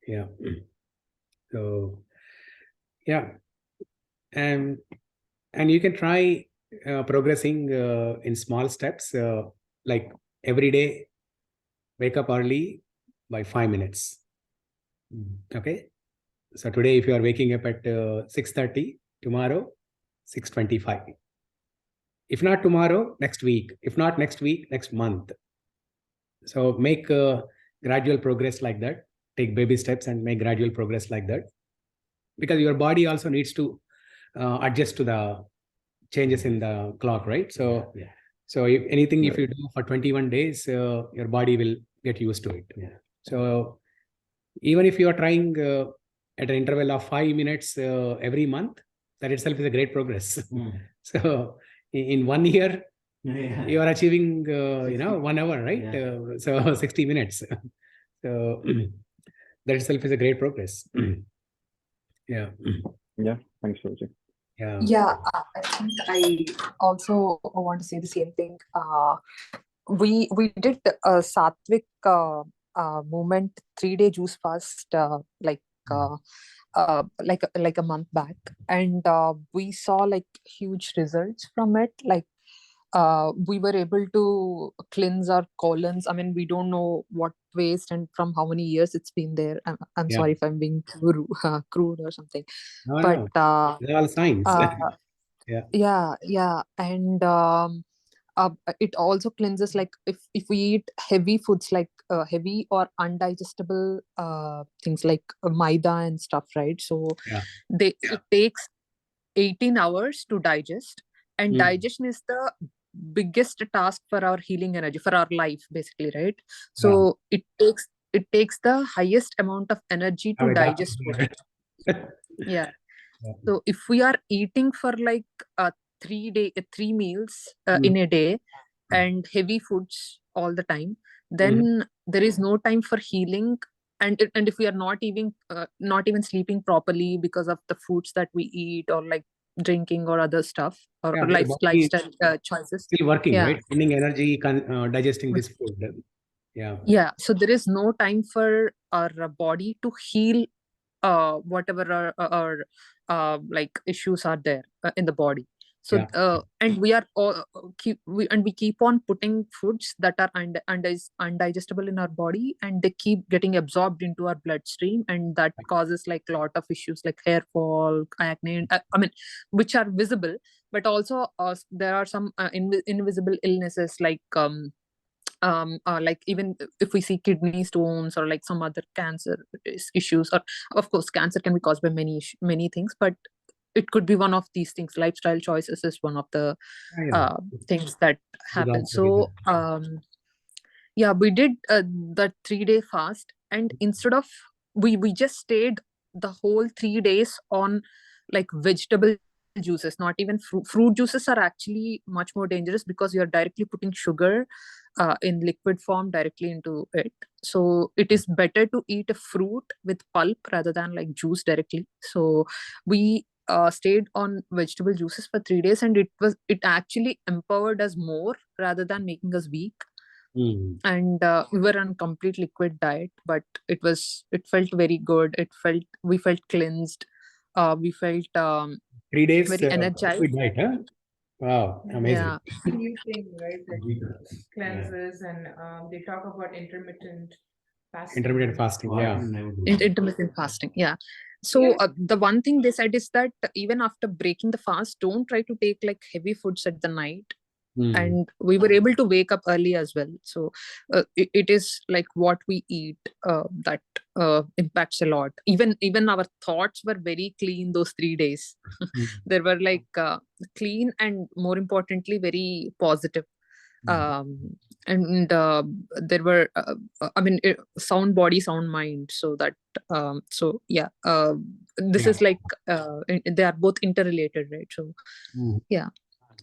Yeah. So, yeah. And you can try progressing in small steps, like every day, wake up early by 5 minutes. Okay. So today, if you are waking up at 6:30, tomorrow, 6:25. If not tomorrow, next week. If not next week, next month. So make gradual progress like that. Take baby steps and make gradual progress like that. Because your body also needs to adjust to the changes in the clock, right? So, so if anything, if you do for 21 days, your body will get used to it. So even if you are trying at an interval of 5 minutes every month, that itself is a great progress. So in 1 year, you are achieving 1 hour, right? So 60 minutes. So that itself is a great progress. Yeah.
Thanks, Roji.
Yeah, I think I also want to say the same thing. We did a Sattvic movement 3-day juice fast like a month back, and we saw like huge results from it. Like we were able to cleanse our colons. I mean, we don't know what waste and from how many years it's been there. I'm sorry if I'm being crude or something. But
they're all signs.
And it also cleanses, like if we eat heavy foods, like heavy or undigestible things like maida and stuff, right? So it takes 18 hours to digest, and digestion is the biggest task for our healing energy, for our life, basically, right? So it takes the highest amount of energy to digest food. So if we are eating for like 3 meals in a day and heavy foods all the time, then there is no time for healing. And if we are not even sleeping properly because of the foods that we eat, or like drinking or other stuff, or lifestyle choices,
still working, right? Spending energy digesting this food.
So there is no time for our body to heal whatever our like issues are there in the body. So and we are all we keep on putting foods that are undigestible in our body, and they keep getting absorbed into our bloodstream, and that causes like a lot of issues like hair fall, acne, I mean, which are visible, but also there are some invisible illnesses like like even if we see kidney stones or like some other cancer issues, or of course cancer can be caused by many things, but it could be one of these things. Lifestyle choices is one of the things that happen. So we did that 3-day fast, and instead of we just stayed the whole 3 days on like vegetable juices, not even fruit juices are actually much more dangerous, because you're directly putting sugar in liquid form directly into it. So it is better to eat a fruit with pulp rather than like juice directly. So we stayed on vegetable juices for 3 days, and it actually empowered us more rather than making us weak. And we were on complete liquid diet, but it felt very good. We felt cleansed. We felt
3 days
very energized.
Diet, huh? Wow, amazing.
New thing, right? Like cleanses, and they talk about intermittent fasting.
Intermittent fasting,
Intermittent fasting, So the one thing they said is that even after breaking the fast, don't try to take like heavy foods at the night. And we were able to wake up early as well. So it is like what we eat that impacts a lot. Even our thoughts were very clean those 3 days. They were like clean and more importantly very positive. And there were sound body, sound mind. So that this is like they are both interrelated, right? So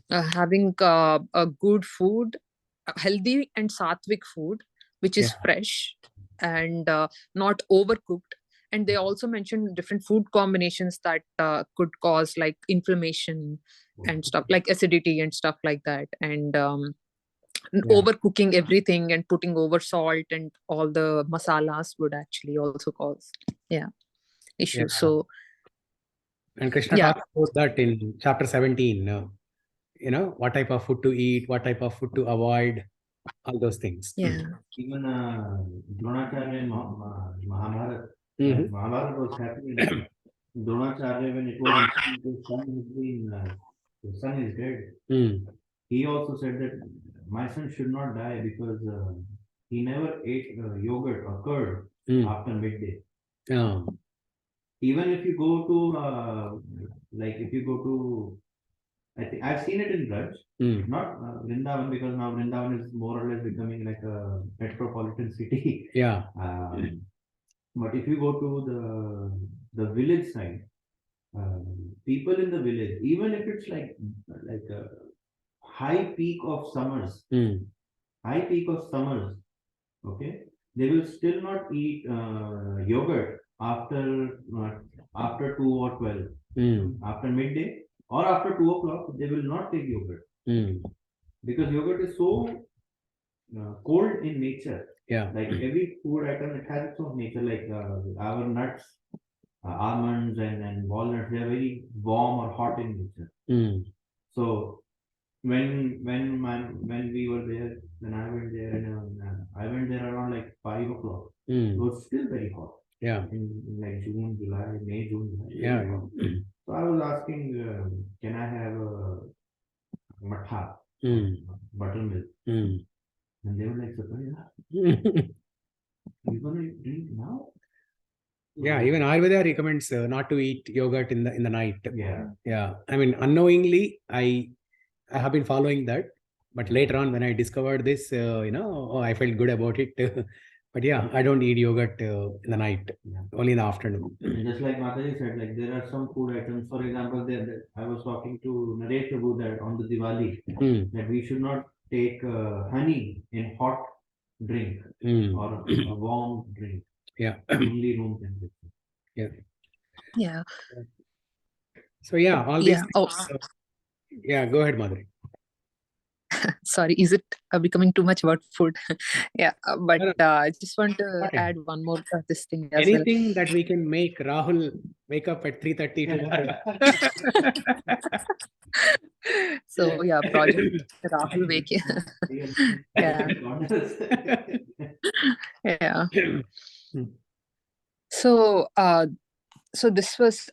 having a good food, healthy and sattvic food, which is fresh and not overcooked. And they also mentioned different food combinations that could cause like inflammation and stuff, like acidity and stuff like that. And overcooking everything and putting over salt and all the masalas would actually also cause issues. So
and Krishna talks about that in chapter 17. What type of food to eat, what type of food to avoid, all those things.
Even Dronacharya Mahabharata, Mahabharata was happening. Dronacharya, when it was the son is dead. He also said that my son should not die because he never ate yogurt or curd after midday. Even if you go to I think I've seen it in Braj, not Vrindavan, because now Vrindavan is more or less becoming like a metropolitan city. But if you go to the village side, people in the village, even if it's like a high peak of summers, okay, they will still not eat yogurt after 2 or 12, after midday. Or after 2 o'clock, they will not take yogurt because yogurt is so cold in nature. Like every food item, it has its own nature. Like our nuts, almonds and walnuts, they are very warm or hot in nature. So when we were there, when I went there, and I went there around like 5 o'clock. It was still very hot. In like June, July, May, June, July. So I was asking, can I have a matha, buttermilk? And they were like, you're gonna drink now?
Even Ayurveda recommends not to eat yogurt in the night. I mean, unknowingly, I have been following that, but later on when I discovered this, I felt good about it. But I don't eat yogurt in the night, only in the afternoon.
Just like Mataji said, like there are some food items. For example, I was talking to Naresh Prabhu that on the Diwali, that we should not take honey in hot drink or a warm drink. Only room temperature.
So all these things, go ahead, Madhuri.
Sorry, is it becoming too much about food? But I just want to add one more this thing as
anything that we can make Rahul wake up at 3:30 tomorrow.
So project Rahul waking. So this was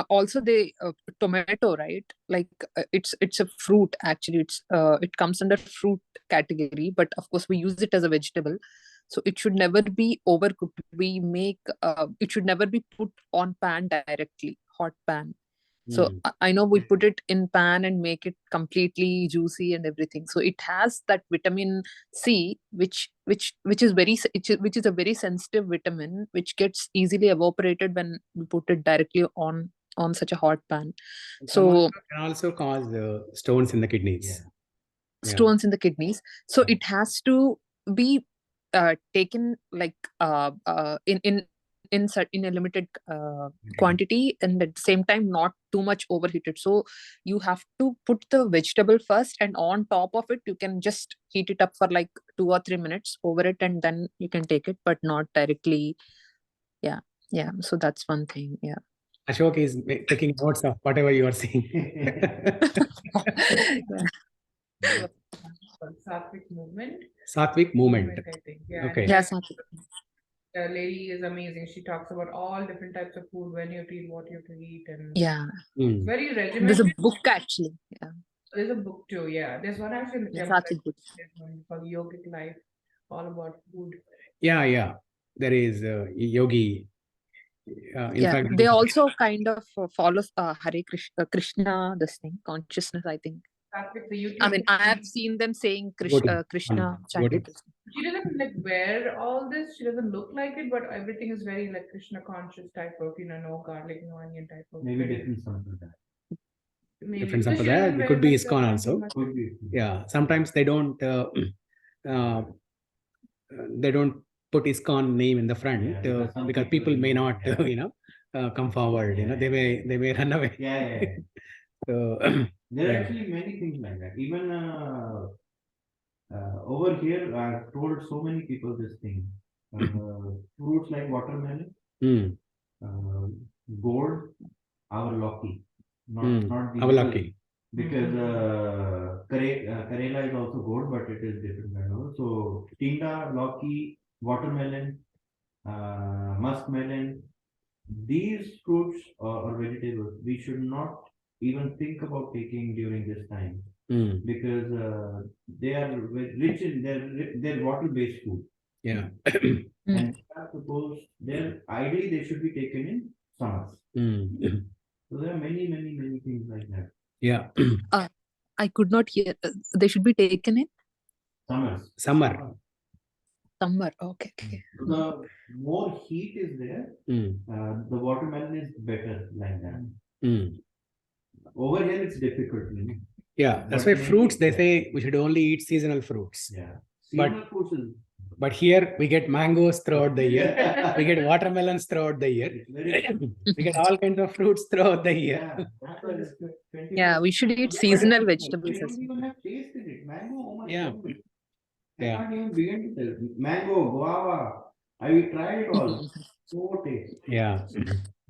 also the tomato, right? Like it's a fruit actually. It comes under fruit category, but of course we use it as a vegetable. So it should never be overcooked. We make it should never be put on pan directly, hot pan. So I know we put it in pan and make it completely juicy and everything. So it has that vitamin C, which is a very sensitive vitamin, which gets easily evaporated when we put it directly on such a hot pan. So
can also cause stones in the kidneys.
Stones in the kidneys. So it has to be taken like in a limited quantity, and at the same time not too much overheated. So you have to put the vegetable first, and on top of it you can just heat it up for like 2 or 3 minutes over it, and then you can take it, but not directly. So that's one thing.
Ashok is taking notes of whatever you are saying.
Sattvic movement.
Sattvic movement.
I think.
Okay.
The lady is amazing. She talks about all different types of food, when you have to eat, what you have to eat, and
it's
very regimented.
There's a book actually.
There's a book too, yeah. There's one actually in the temple.
That's a good.
There's one called Yogic Life, all about food.
Yeah. There is yogi. In
Yeah,
fact,
they also kind of follow Hare Krishna, this thing, consciousness, I think. I mean, I have seen them saying Krishna chanting.
She doesn't like wear all this. She doesn't look like it, but everything is very like Krishna conscious type of, no garlic, no onion type of.
Maybe different sampradaya.
Different sampradaya. It could be ISKCON also.
Could be.
Yeah. Sometimes they don't put ISKCON name in the front because people may not come forward. They may run away.
Yeah.
So
there are actually many things like that. Even over here, I've told so many people this thing. Fruits like watermelon, gourd, avalaki, not the
avalaki.
Because Karela is also gourd, but it is different. So tinda, loki, watermelon, muskmelon, these fruits or vegetables we should not even think about taking during this time because they are rich in they're water-based food.
Yeah.
And I suppose ideally they should be taken in summers. So there are many things like that.
Yeah.
I could not hear. They should be taken in
summer.
Okay.
So the more heat is there, the watermelon is better like that. Over here it's difficult.
Yeah, that's why fruits, they say we should only eat seasonal fruits.
Yeah. Seasonal fruits is...
But here we get mangoes throughout the year. We get watermelons throughout the year. We get all kinds of fruits throughout the year.
Yeah, we should eat seasonal vegetables.
I don't even have tasted it. Mango, oh my
Yeah.
God. I can't even begin to tell. Mango, guava, I tried it all. So tasty.
Yeah.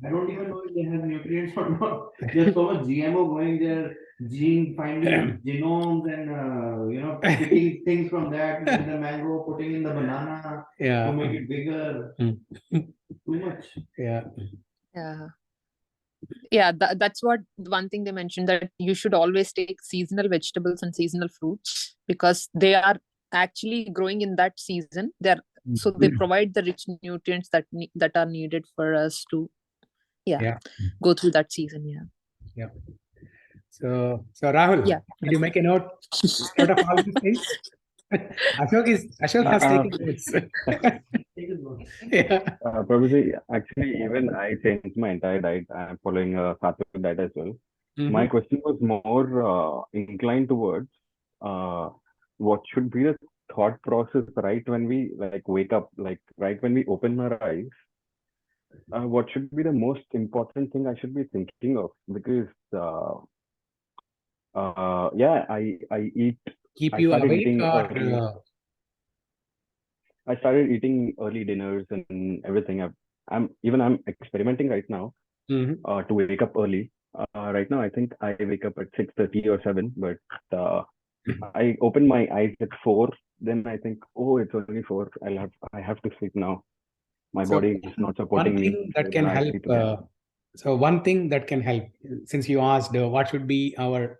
I don't even know if they have nutrients or not. There's so much GMO going there, finding genomes and picking things from that, in the mango, putting in the banana to make it bigger. Too much.
Yeah, that's what one thing they mentioned, that you should always take seasonal vegetables and seasonal fruits because they are actually growing in that season. So they provide the rich nutrients that are needed for us to go through that season.
Yeah. So Rahul, did you make a note out of all these things? Ashok has taken notes.
Prabhuji, actually, even I changed my entire diet. I'm following a sattvic diet as well. My question was more inclined towards what should be the thought process right when we wake up, right when we open our eyes. What should be the most important thing I should be thinking of? Because I eat.
Keep you awake
I started eating early dinners and everything. I'm experimenting right now to wake up early. Right now, I think I wake up at 6:30 or 7, but I open my eyes at 4. Then I think, oh, it's only 4. I have to sleep now. My body is not supporting me.
One thing that can help. So one thing that can help, since you asked what should be our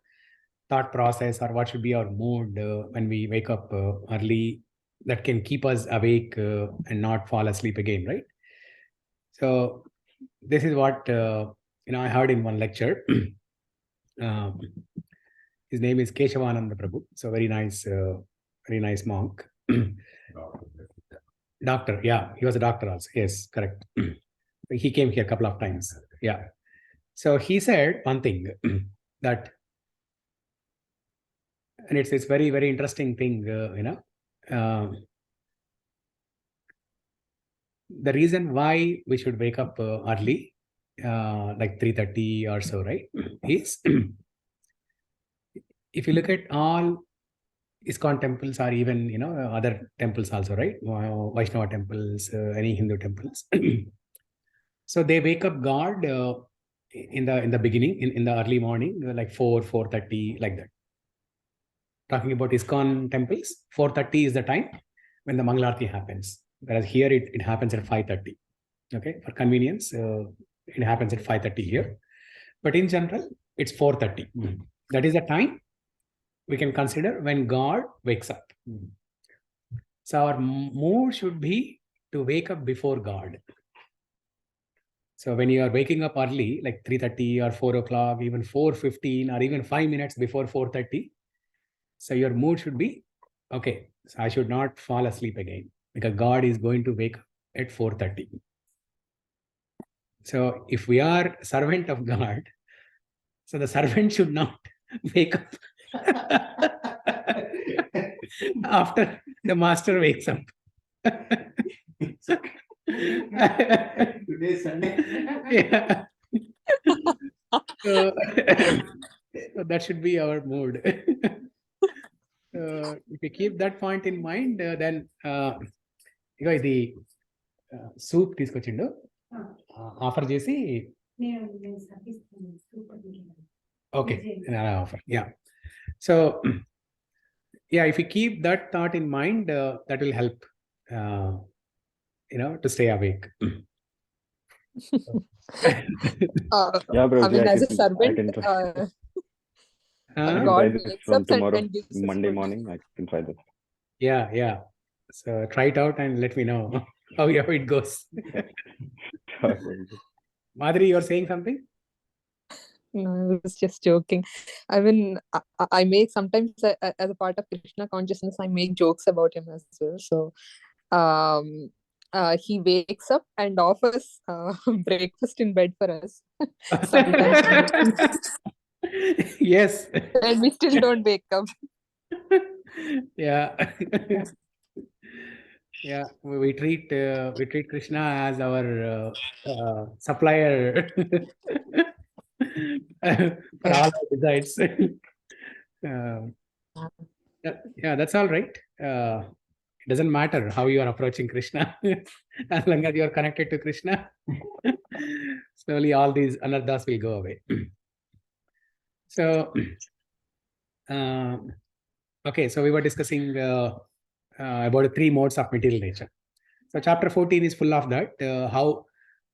thought process or what should be our mood when we wake up early, that can keep us awake and not fall asleep again, right? So this is what I heard in one lecture. His name is Keshavananda Prabhu. So very nice monk. Doctor, yeah, he was a doctor also. Yes, correct. He came here a couple of times. Yeah. So he said one thing that, and it's very, very interesting thing, the reason why we should wake up early, like 3:30 or so, right, is if you look at all ISKCON temples or even, other temples also, right, Vaishnava temples, any Hindu temples. So they wake up God in the beginning, in the early morning, like 4:30, like that. Talking about ISKCON temples, 4:30 is the time when the Mangalarti happens. Whereas here it happens at 5:30. Okay, for convenience, it happens at 5:30 here. But in general, it's 4:30. That is the time we can consider when God wakes up. So our mood should be to wake up before God. So when you are waking up early, like 3:30 or 4 o'clock, even 4:15 or even 5 minutes before 4:30, so your mood should be, okay, so I should not fall asleep again because God is going to wake up at 4:30. So if we are servant of God, so the servant should not wake up after the master wakes up.
Today's Sunday.
Yeah. So that should be our mood. If you keep that point in mind, then the soup తీసుకొచ్చిండు offer చేసి okay offer so if you keep that thought in mind, that will help to stay awake.
Yeah, bro.
I mean,
I
as a
can
servant,
try
God
this
wakes
from
up
tomorrow,
and gives us
Monday
food.
morning. I can try this.
Yeah. So try it out and let me know how it goes. Madhuri, you're saying something?
No, I was just joking. I mean, I make sometimes as a part of Krishna consciousness, I make jokes about him as well. So, he wakes up and offers breakfast in bed for us. Sometimes,
Yes.
and we still don't wake up.
Yeah. Yeah, we treat Krishna as our supplier for all our desires. Yeah, that's all right. It doesn't matter how you are approaching Krishna, as long as you are connected to Krishna. Slowly, all these anarthas will go away. So, okay, so we were discussing about the 3 modes of material nature. So chapter 14 is full of that, how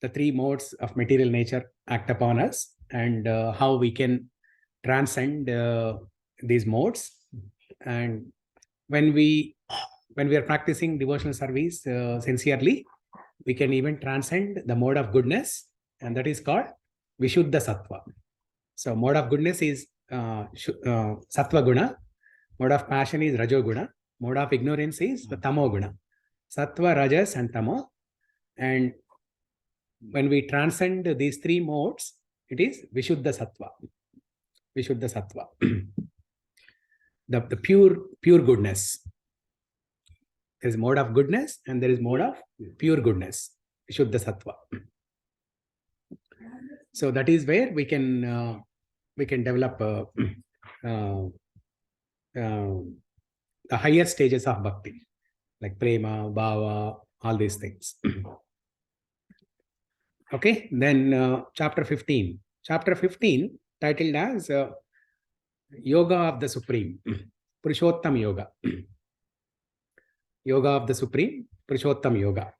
the 3 modes of material nature act upon us and how we can transcend these modes. And when we are practicing devotional service sincerely, we can even transcend the mode of goodness, and that is called Vishuddha Sattva. So mode of goodness is Sattva Guna, mode of passion is Rajo Guna, mode of ignorance is the Tamo Guna. Sattva, Rajas and Tamo. And when we transcend these 3 modes, it is Vishuddha Sattva. Vishuddha Sattva. The pure goodness. There is mode of goodness and there is mode of pure goodness. Vishuddha Sattva. So that is where we can develop the higher stages of bhakti, like prema, bhava, all these things. Okay, then chapter 15. Chapter 15 titled as Yoga of the Supreme, Purushottam Yoga. Yoga of the Supreme, Purushottam Yoga.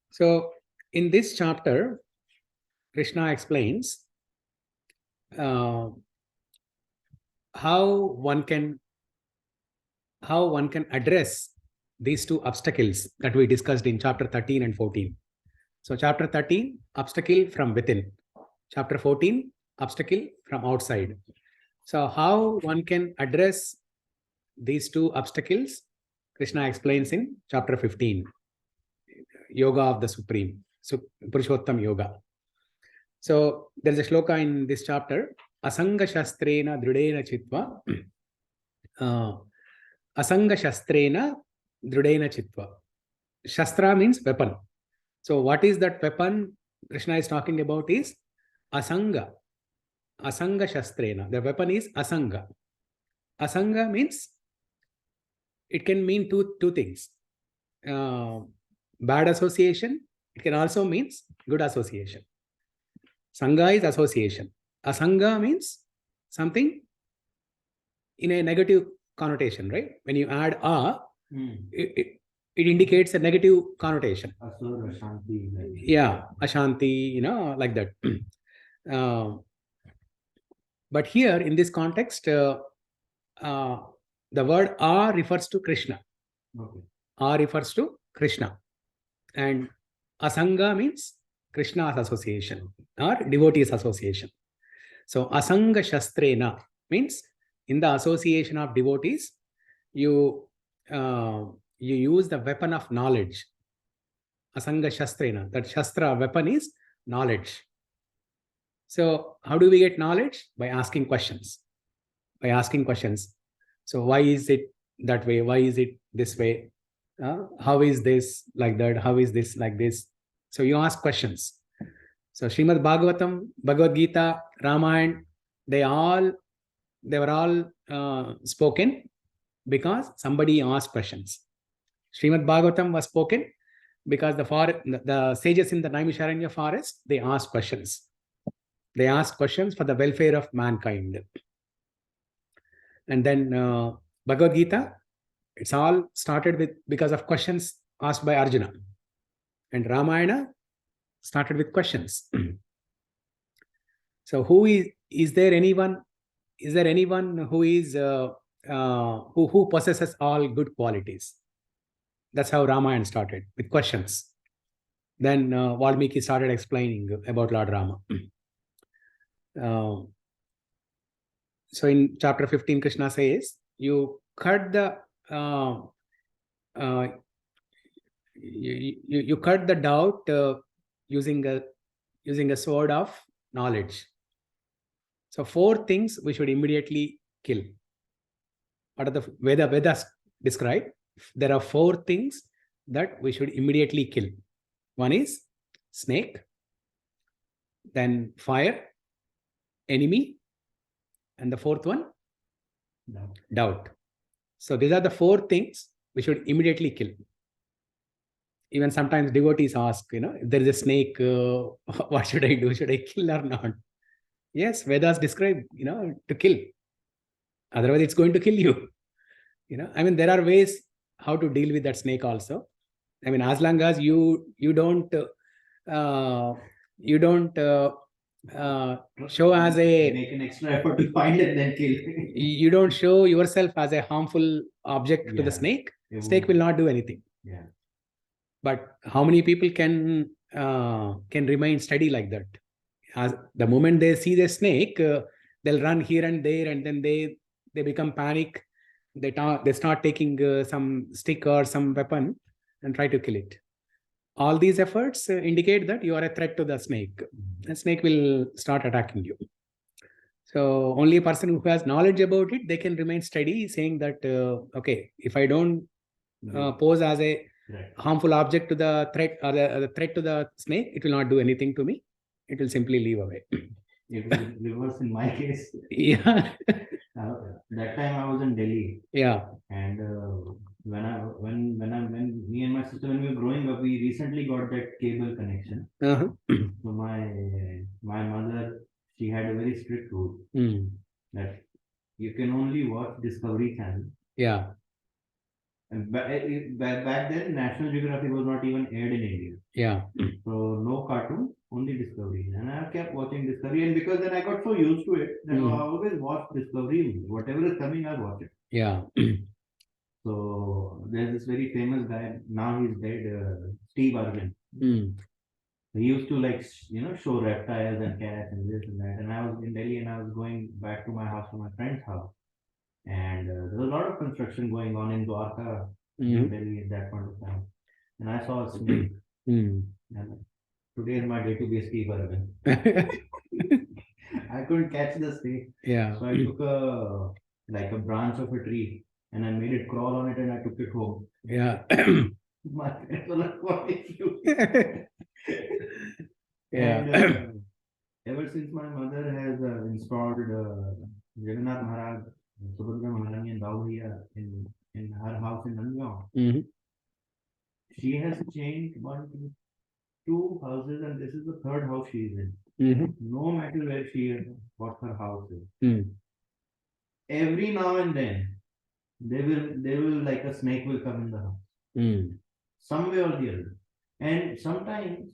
So in this chapter, Krishna explains how one can address these 2 obstacles that we discussed in chapter 13 and 14. So chapter 13, obstacle from within. Chapter 14, obstacle from outside. So how one can address these 2 obstacles, Krishna explains in chapter 15, Yoga of the Supreme, Purushottam Yoga. So there is a shloka in this chapter, Asanga Shastrena Dridena Chitva. Asanga Shastrena Dridena Chitva. Shastra means weapon. So what is that weapon Krishna is talking about is Asanga. Asanga Shastrena. The weapon is Asanga. Asanga means it can mean two things. Bad association. It can also means good association. Sangha is association. Asanga means something in a negative connotation, right? When you add it indicates a negative connotation.
Asura, Ashanti.
Yeah, Ashanti, like that. But here in this context, the word A refers to Krishna.
Okay.
A refers to Krishna. And Asanga means Krishna's association or devotees association. So Asanga Shastrena means in the association of devotees, you use the weapon of knowledge. Asanga Shastrena, that Shastra weapon is knowledge. So how do we get knowledge? By asking questions. By asking questions. So why is it that way? Why is it this way? How is this like that? How is this like this? So you ask questions. So Srimad Bhagavatam, Bhagavad Gita, Ramayana, they were all spoken because somebody asked questions. Srimad Bhagavatam was spoken because the sages in the Naimisharanya forest, they asked questions. They asked questions for the welfare of mankind. And then Bhagavad Gita, it's all started because of questions asked by Arjuna. And Ramayana started with questions. So is there anyone who is who possesses all good qualities? That's how Ramayana started, with questions. Then Valmiki started explaining about Lord Rama. So in chapter 15, Krishna says, you cut the you cut the doubt using a sword of knowledge. So 4 things we should immediately kill. What are the Vedas describe? There are 4 things that we should immediately kill. One is snake, then fire, enemy, and the 4th one, doubt. So these are the 4 things we should immediately kill. Even sometimes devotees ask, if there is a snake, what should I do? Should I kill or not? Yes, Vedas describe, to kill. Otherwise, it's going to kill you. There are ways how to deal with that snake also. As long as you don't show as a
make an extra effort to find it, then kill.
You don't show yourself as a harmful object to the snake. Snake will not do anything.
Yeah.
But how many people can remain steady like that? As the moment they see the snake, they'll run here and there, and then they become panic. They start taking some stick or some weapon and try to kill it. All these efforts indicate that you are a threat to the snake. The snake will start attacking you. So only a person who has knowledge about it, they can remain steady, saying that, okay, if I don't pose as a harmful object to the threat, or the threat to the snake, it will not do anything to me. It will simply leave away.
It was reverse in my case.
Yeah.
That time I was in Delhi.
Yeah.
And when me and my sister, when we were growing up, we recently got that cable connection. So my mother, she had a very strict rule that you can only watch Discovery Channel.
Yeah.
And back then, National Geography was not even aired in India.
Yeah.
So no cartoon, only Discovery. And I kept watching Discovery, and because then I got so used to it that I always watch Discovery. Whatever is coming, I watch it.
Yeah.
So there's this very famous guy, now he's dead, Steve Irwin. He used to show reptiles and cats and this and that. And I was in Delhi, and I was going back to my house, to my friend's house. And there was a lot of construction going on in Dwarka, in Delhi at that point of time. And I saw a snake. And today is my day to be a Steve Irwin. I couldn't catch the snake.
Yeah.
So I took a branch of a tree, and I made it crawl on it, and I took it home.
Yeah.
My parents were like, what did you?
Yeah.
And ever since my mother has installed Jagannath Maharaj, Subhadra Maharani and Bhavaiya in her house in Nangaon, she has changed 2 houses, and this is the 3rd house she is in. No matter where she is, what her house is. Every now and then, they will like a snake will come in the house. Some way or the other. And sometimes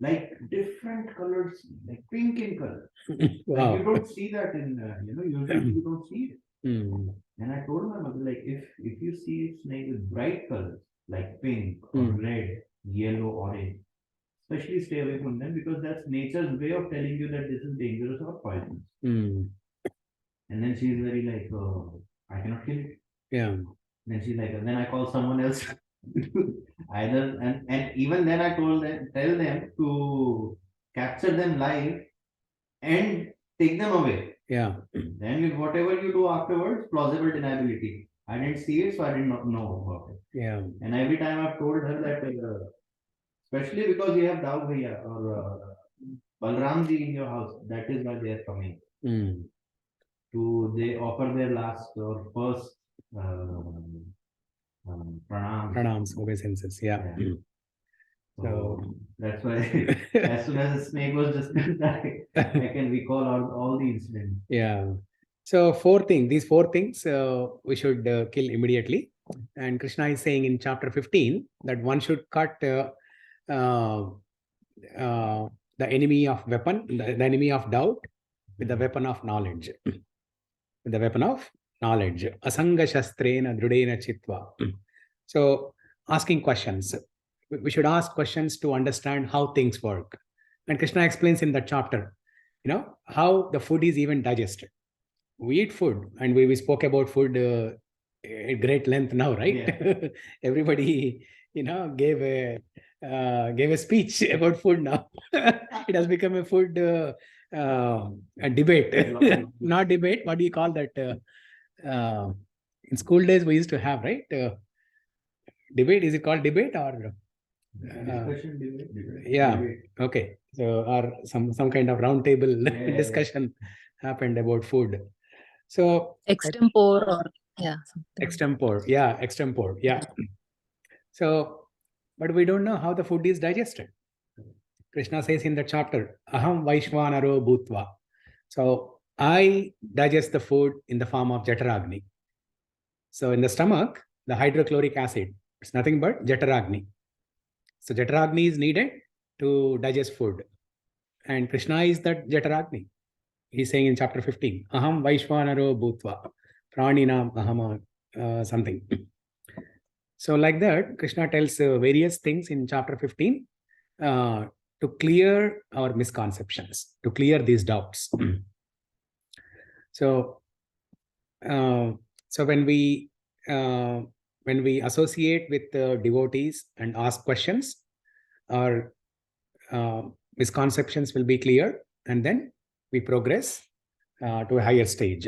like different colors, like pink in color.
Wow.
Like you don't see that in, usually you don't see it. And I told my mother, like, if you see a snake with bright colors, like pink or red, yellow, orange, especially stay away from them, because that's nature's way of telling you that this is dangerous or poisonous. And then she's very like, I cannot kill it.
Yeah.
Then she's like, then I call someone else. Either and even then I tell them to capture them live and take them away.
Yeah.
Then with whatever you do afterwards, plausible deniability. I didn't see it, so I did not know about it.
Yeah.
And every time I've told her that, especially because you have Dav Bhaiya or Balramji in your house, that is why they are coming. They offer their last or first
pranams, obeisances. Yeah.
So that's why as soon as the snake was discussed, I can recall all the incidents.
Yeah. So these four things we should kill immediately. And Krishna is saying in chapter 15 that one should cut the enemy of weapon, the enemy of doubt with the weapon of knowledge. With the weapon of knowledge. Asanga shastrena drudena chitva. So asking questions. We should ask questions to understand how things work. And Krishna explains in that chapter, how the food is even digested. We eat food, and we spoke about food at great length now, right? Yeah. Everybody, gave a speech about food now. It has become a food a debate. Not debate. What do you call that? In school days, we used to have, right? Debate. Is it called debate or?
Discussion, debate.
Yeah.
Debate.
Okay. So, or some kind of round table discussion happened about food. So
extempore or
extempore. Yeah, extempore. Yeah. So, but we don't know how the food is digested. Krishna says in the chapter, Aham Vaishvanaro Bhutva. So I digest the food in the form of Jataragni. So in the stomach, the hydrochloric acid, it's nothing but Jataragni. So Jataragni is needed to digest food. And Krishna is that Jataragni. He's saying in chapter 15, Aham Vaishvanaro Bhutva, Praninam Ahama something. So like that, Krishna tells various things in chapter 15 to clear our misconceptions, to clear these doubts. So when we associate with devotees and ask questions, our misconceptions will be clear, and then we progress to a higher stage.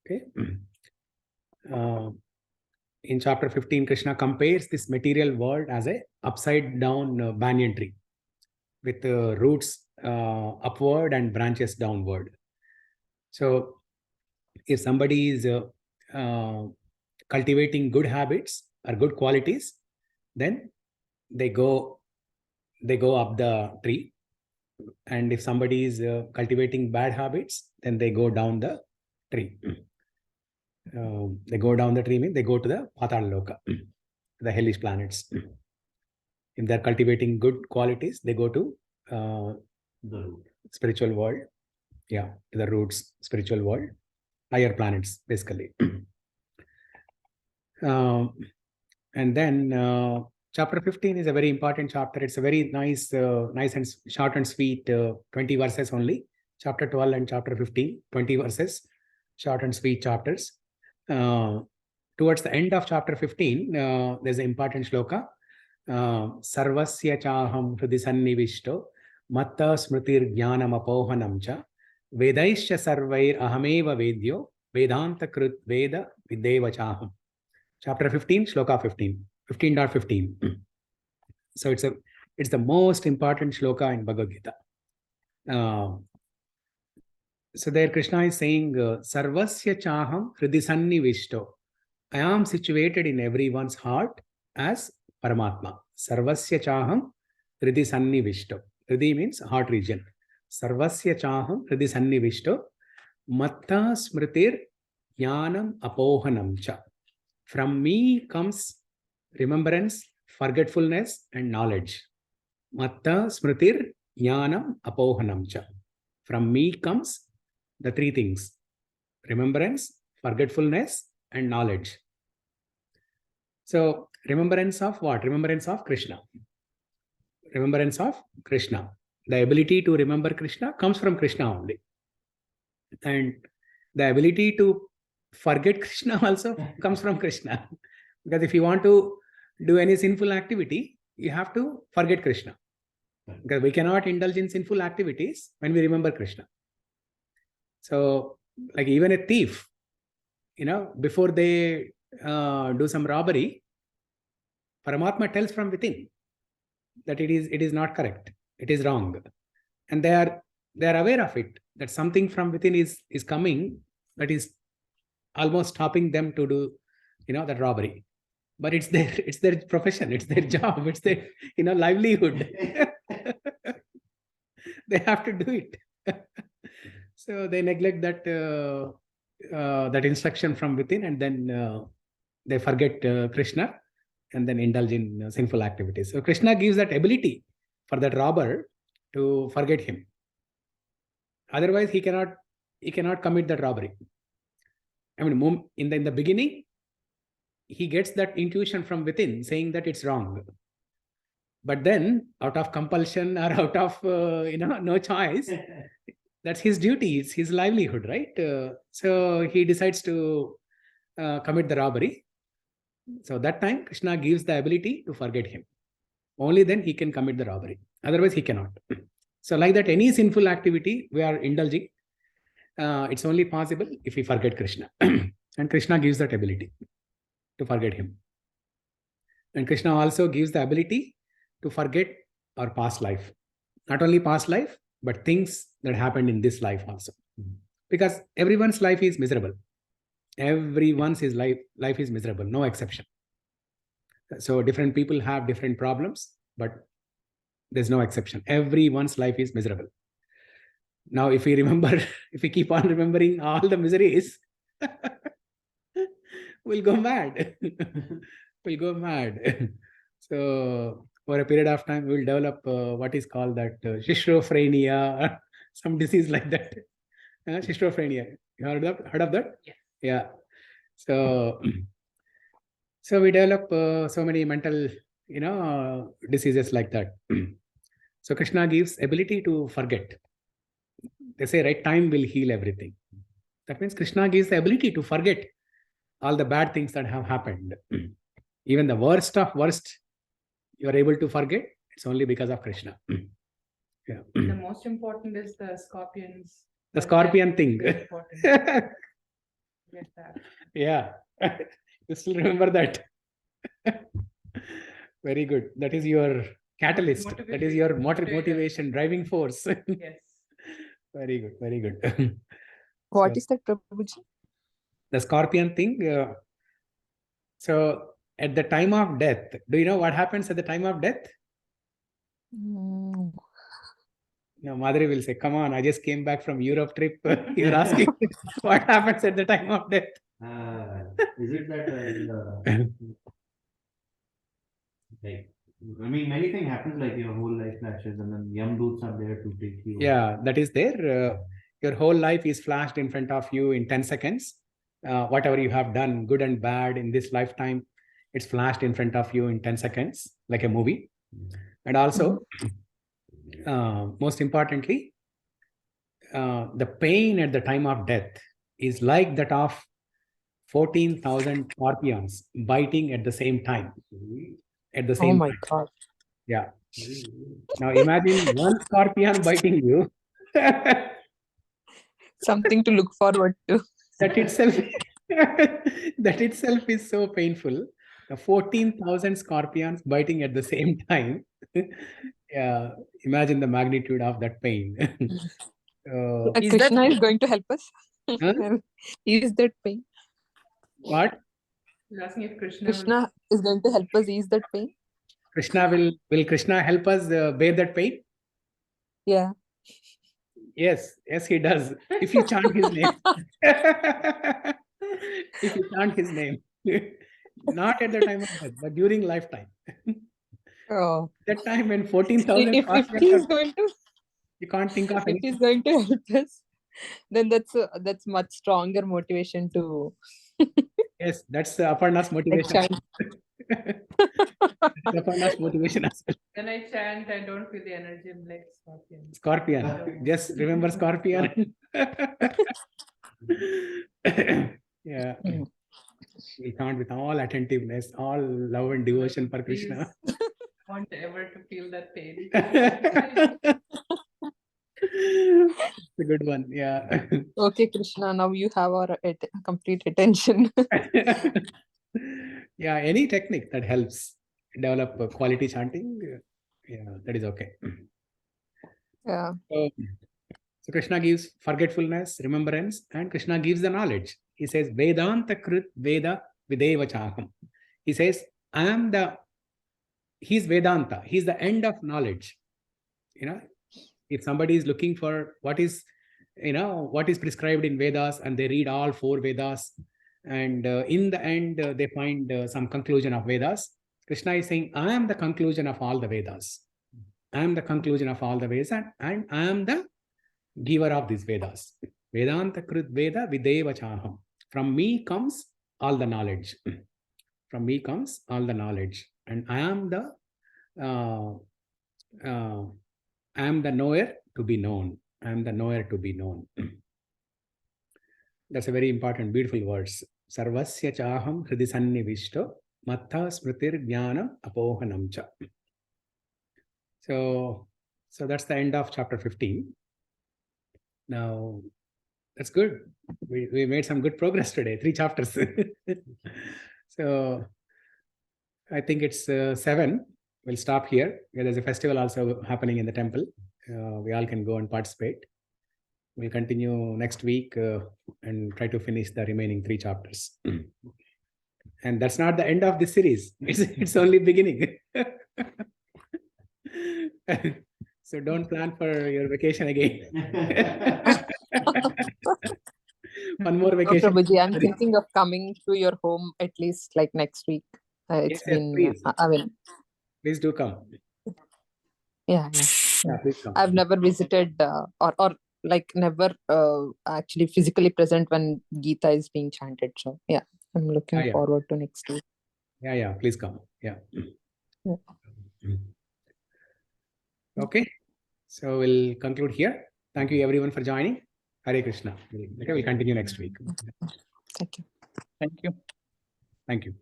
Okay. In chapter 15, Krishna compares this material world as a upside down banyan tree with roots upward and branches downward. So if somebody is cultivating good habits or good qualities, then they go up the tree. And if somebody is cultivating bad habits, then they go down the tree. They go down the tree means they go to the Patal Loka, the hellish planets. If they're cultivating good qualities, they go to the spiritual world. Yeah, to the roots, spiritual world, higher planets, basically. And then chapter 15 is a very important chapter. It's a very nice and short and sweet, 20 verses only. Chapter 12 and chapter 15, 20 verses, short and sweet chapters. Towards the end of chapter 15, there's an important shloka. Sarvasya chaham hridisannivishto matta smritir jnanam apohanam cha vedaisya sarvair ahameva vedyo vedanta krut veda videva chaham. Chapter 15, shloka 15, 15.15. So it's the most important shloka in Bhagavad Gita. So there Krishna is saying, Sarvasya chaham hridisannivishto. I am situated in everyone's heart as Paramatma. Sarvasya chaham hridisannivishto. Hridi means heart region. Sarvasya chaham hridisannivishto. Matta smritir jnanam apohanam cha. From me comes remembrance, forgetfulness, and knowledge. Matta smritir jnanam apohanam cha. From me comes the three things: remembrance, forgetfulness, and knowledge. So, remembrance of what? Remembrance of Krishna. Remembrance of Krishna. The ability to remember Krishna comes from Krishna only. And the ability to forget Krishna also comes from Krishna. Because if you want to do any sinful activity, you have to forget Krishna. Because we cannot indulge in sinful activities when we remember Krishna. So, like even a thief, before they do some robbery, Paramatma tells from within that it is not correct, it is wrong, and they are aware of it, that something from within is coming that is almost stopping them to do that robbery. But it's their profession, it's their job, it's their livelihood. They have to do it. So they neglect that that instruction from within, and then they forget Krishna and then indulge in sinful activities. So Krishna gives that ability for that robber to forget him. Otherwise, he cannot commit that robbery. I mean, in the beginning, he gets that intuition from within saying that it's wrong. But then, out of compulsion or out of no choice, that's his duty, it's his livelihood, right? So he decides to commit the robbery. So that time, Krishna gives the ability to forget him. Only then he can commit the robbery. Otherwise, he cannot. So like that, any sinful activity we are indulging, it's only possible if we forget Krishna. And Krishna gives that ability to forget him. And Krishna also gives the ability to forget our past life. Not only past life, but things that happened in this life also. Because everyone's life is miserable. Everyone's life is miserable, no exception. So different people have different problems, but there's no exception. Everyone's life is miserable. Now, if we keep on remembering all the miseries, we'll go mad. We'll go mad. So for a period of time, we'll develop what is called that schizophrenia, some disease like that. Schizophrenia. You heard of that? Yeah. Yeah. So we develop so many mental, diseases like that. So Krishna gives ability to forget. They say, right, time will heal everything. That means Krishna gives the ability to forget all the bad things that have happened. Even the worst of worst, you are able to forget. It's only because of Krishna. Yeah.
The most important is the scorpions.
The scorpion thing.
Get that.
Yeah. You still remember that. Very good. That is your catalyst.
Motivation.
That is your motivation, driving force.
Yes.
Very good. Very good.
What is that, Prabhuji?
The scorpion thing. So at the time of death, do you know what happens at the time of death?
Mm.
No, Madhuri will say, come on, I just came back from Europe trip. You're asking what happens at the time of death.
Is it that like, I mean, many things happens, like your whole life flashes and then Yamdoots are there to take you.
Yeah, that is there. Your whole life is flashed in front of you in 10 seconds. Whatever you have done, good and bad in this lifetime, it's flashed in front of you in 10 seconds, like a movie. And also, most importantly, the pain at the time of death is like that of 14,000 scorpions biting at the same time. At the same time.
God.
Yeah. Now imagine one scorpion biting you.
Something to look forward to.
That itself is so painful. 14,000 scorpions biting at the same time. Yeah, imagine the magnitude of that pain.
Krishna is going to help us.
Huh?
Ease that pain.
What?
He's asking if
Krishna is going to help us ease that pain.
Krishna will Krishna help us bear that pain?
Yeah.
Yes, he does. If you chant his name. If you chant his name. Not at the time of death, but during lifetime.
Oh.
That time when 14,000
If he's going to,
you can't think of
if
anything.
he's going to help us, then that's much stronger motivation to.
Yes, that's Aparna's motivation. Aparna's motivation as well.
When I chant, I don't feel the energy. I'm like scorpion.
Scorpion. Just remember Scorpion. Yeah. We chant with all attentiveness, all love and devotion for Krishna.
Please, I want ever to feel that pain.
It's a good one. Yeah.
Okay, Krishna, now you have our complete attention.
Yeah, any technique that helps develop quality chanting, yeah, that is okay.
Yeah.
So Krishna gives forgetfulness, remembrance, and Krishna gives the knowledge. He says, Vedanta Krit Veda Videva Chaham. He says, he's Vedanta. He's the end of knowledge. If somebody is looking for what is prescribed in Vedas, and they read all 4 Vedas, and in the end, they find some conclusion of Vedas. Krishna is saying, I am the conclusion of all the Vedas. I am the conclusion of all the Vedas, and I am the giver of these Vedas. Vedanta Krit Veda Videva Chaham. From me comes all the knowledge. From me comes all the knowledge. And I am the knower to be known. I am the knower to be known. That's a very important, beautiful words. Sarvasya chaham hridi sannivishto mattha smritir jnanam apohanam cha. So that's the end of chapter 15. Now, that's good. We made some good progress today, 3 chapters. So I think it's 7. We'll stop here. There's a festival also happening in the temple. We all can go and participate. We'll continue next week and try to finish the remaining 3 chapters. And that's not the end of the series. It's only beginning. So don't plan for your vacation again. One more vacation.
Prabhuji, I'm thinking of coming to your home at least like next week. It's been,
please.
I will.
Please do come.
Yeah.
Please come.
I've never visited or like never actually physically present when Gita is being chanted. So yeah, I'm looking forward to next week.
Yeah, please come. Yeah.
Yeah.
Okay. So we'll conclude here. Thank you everyone for joining. Hare Krishna. Okay, we'll continue next week.
Thank you.
Thank you.
Thank you.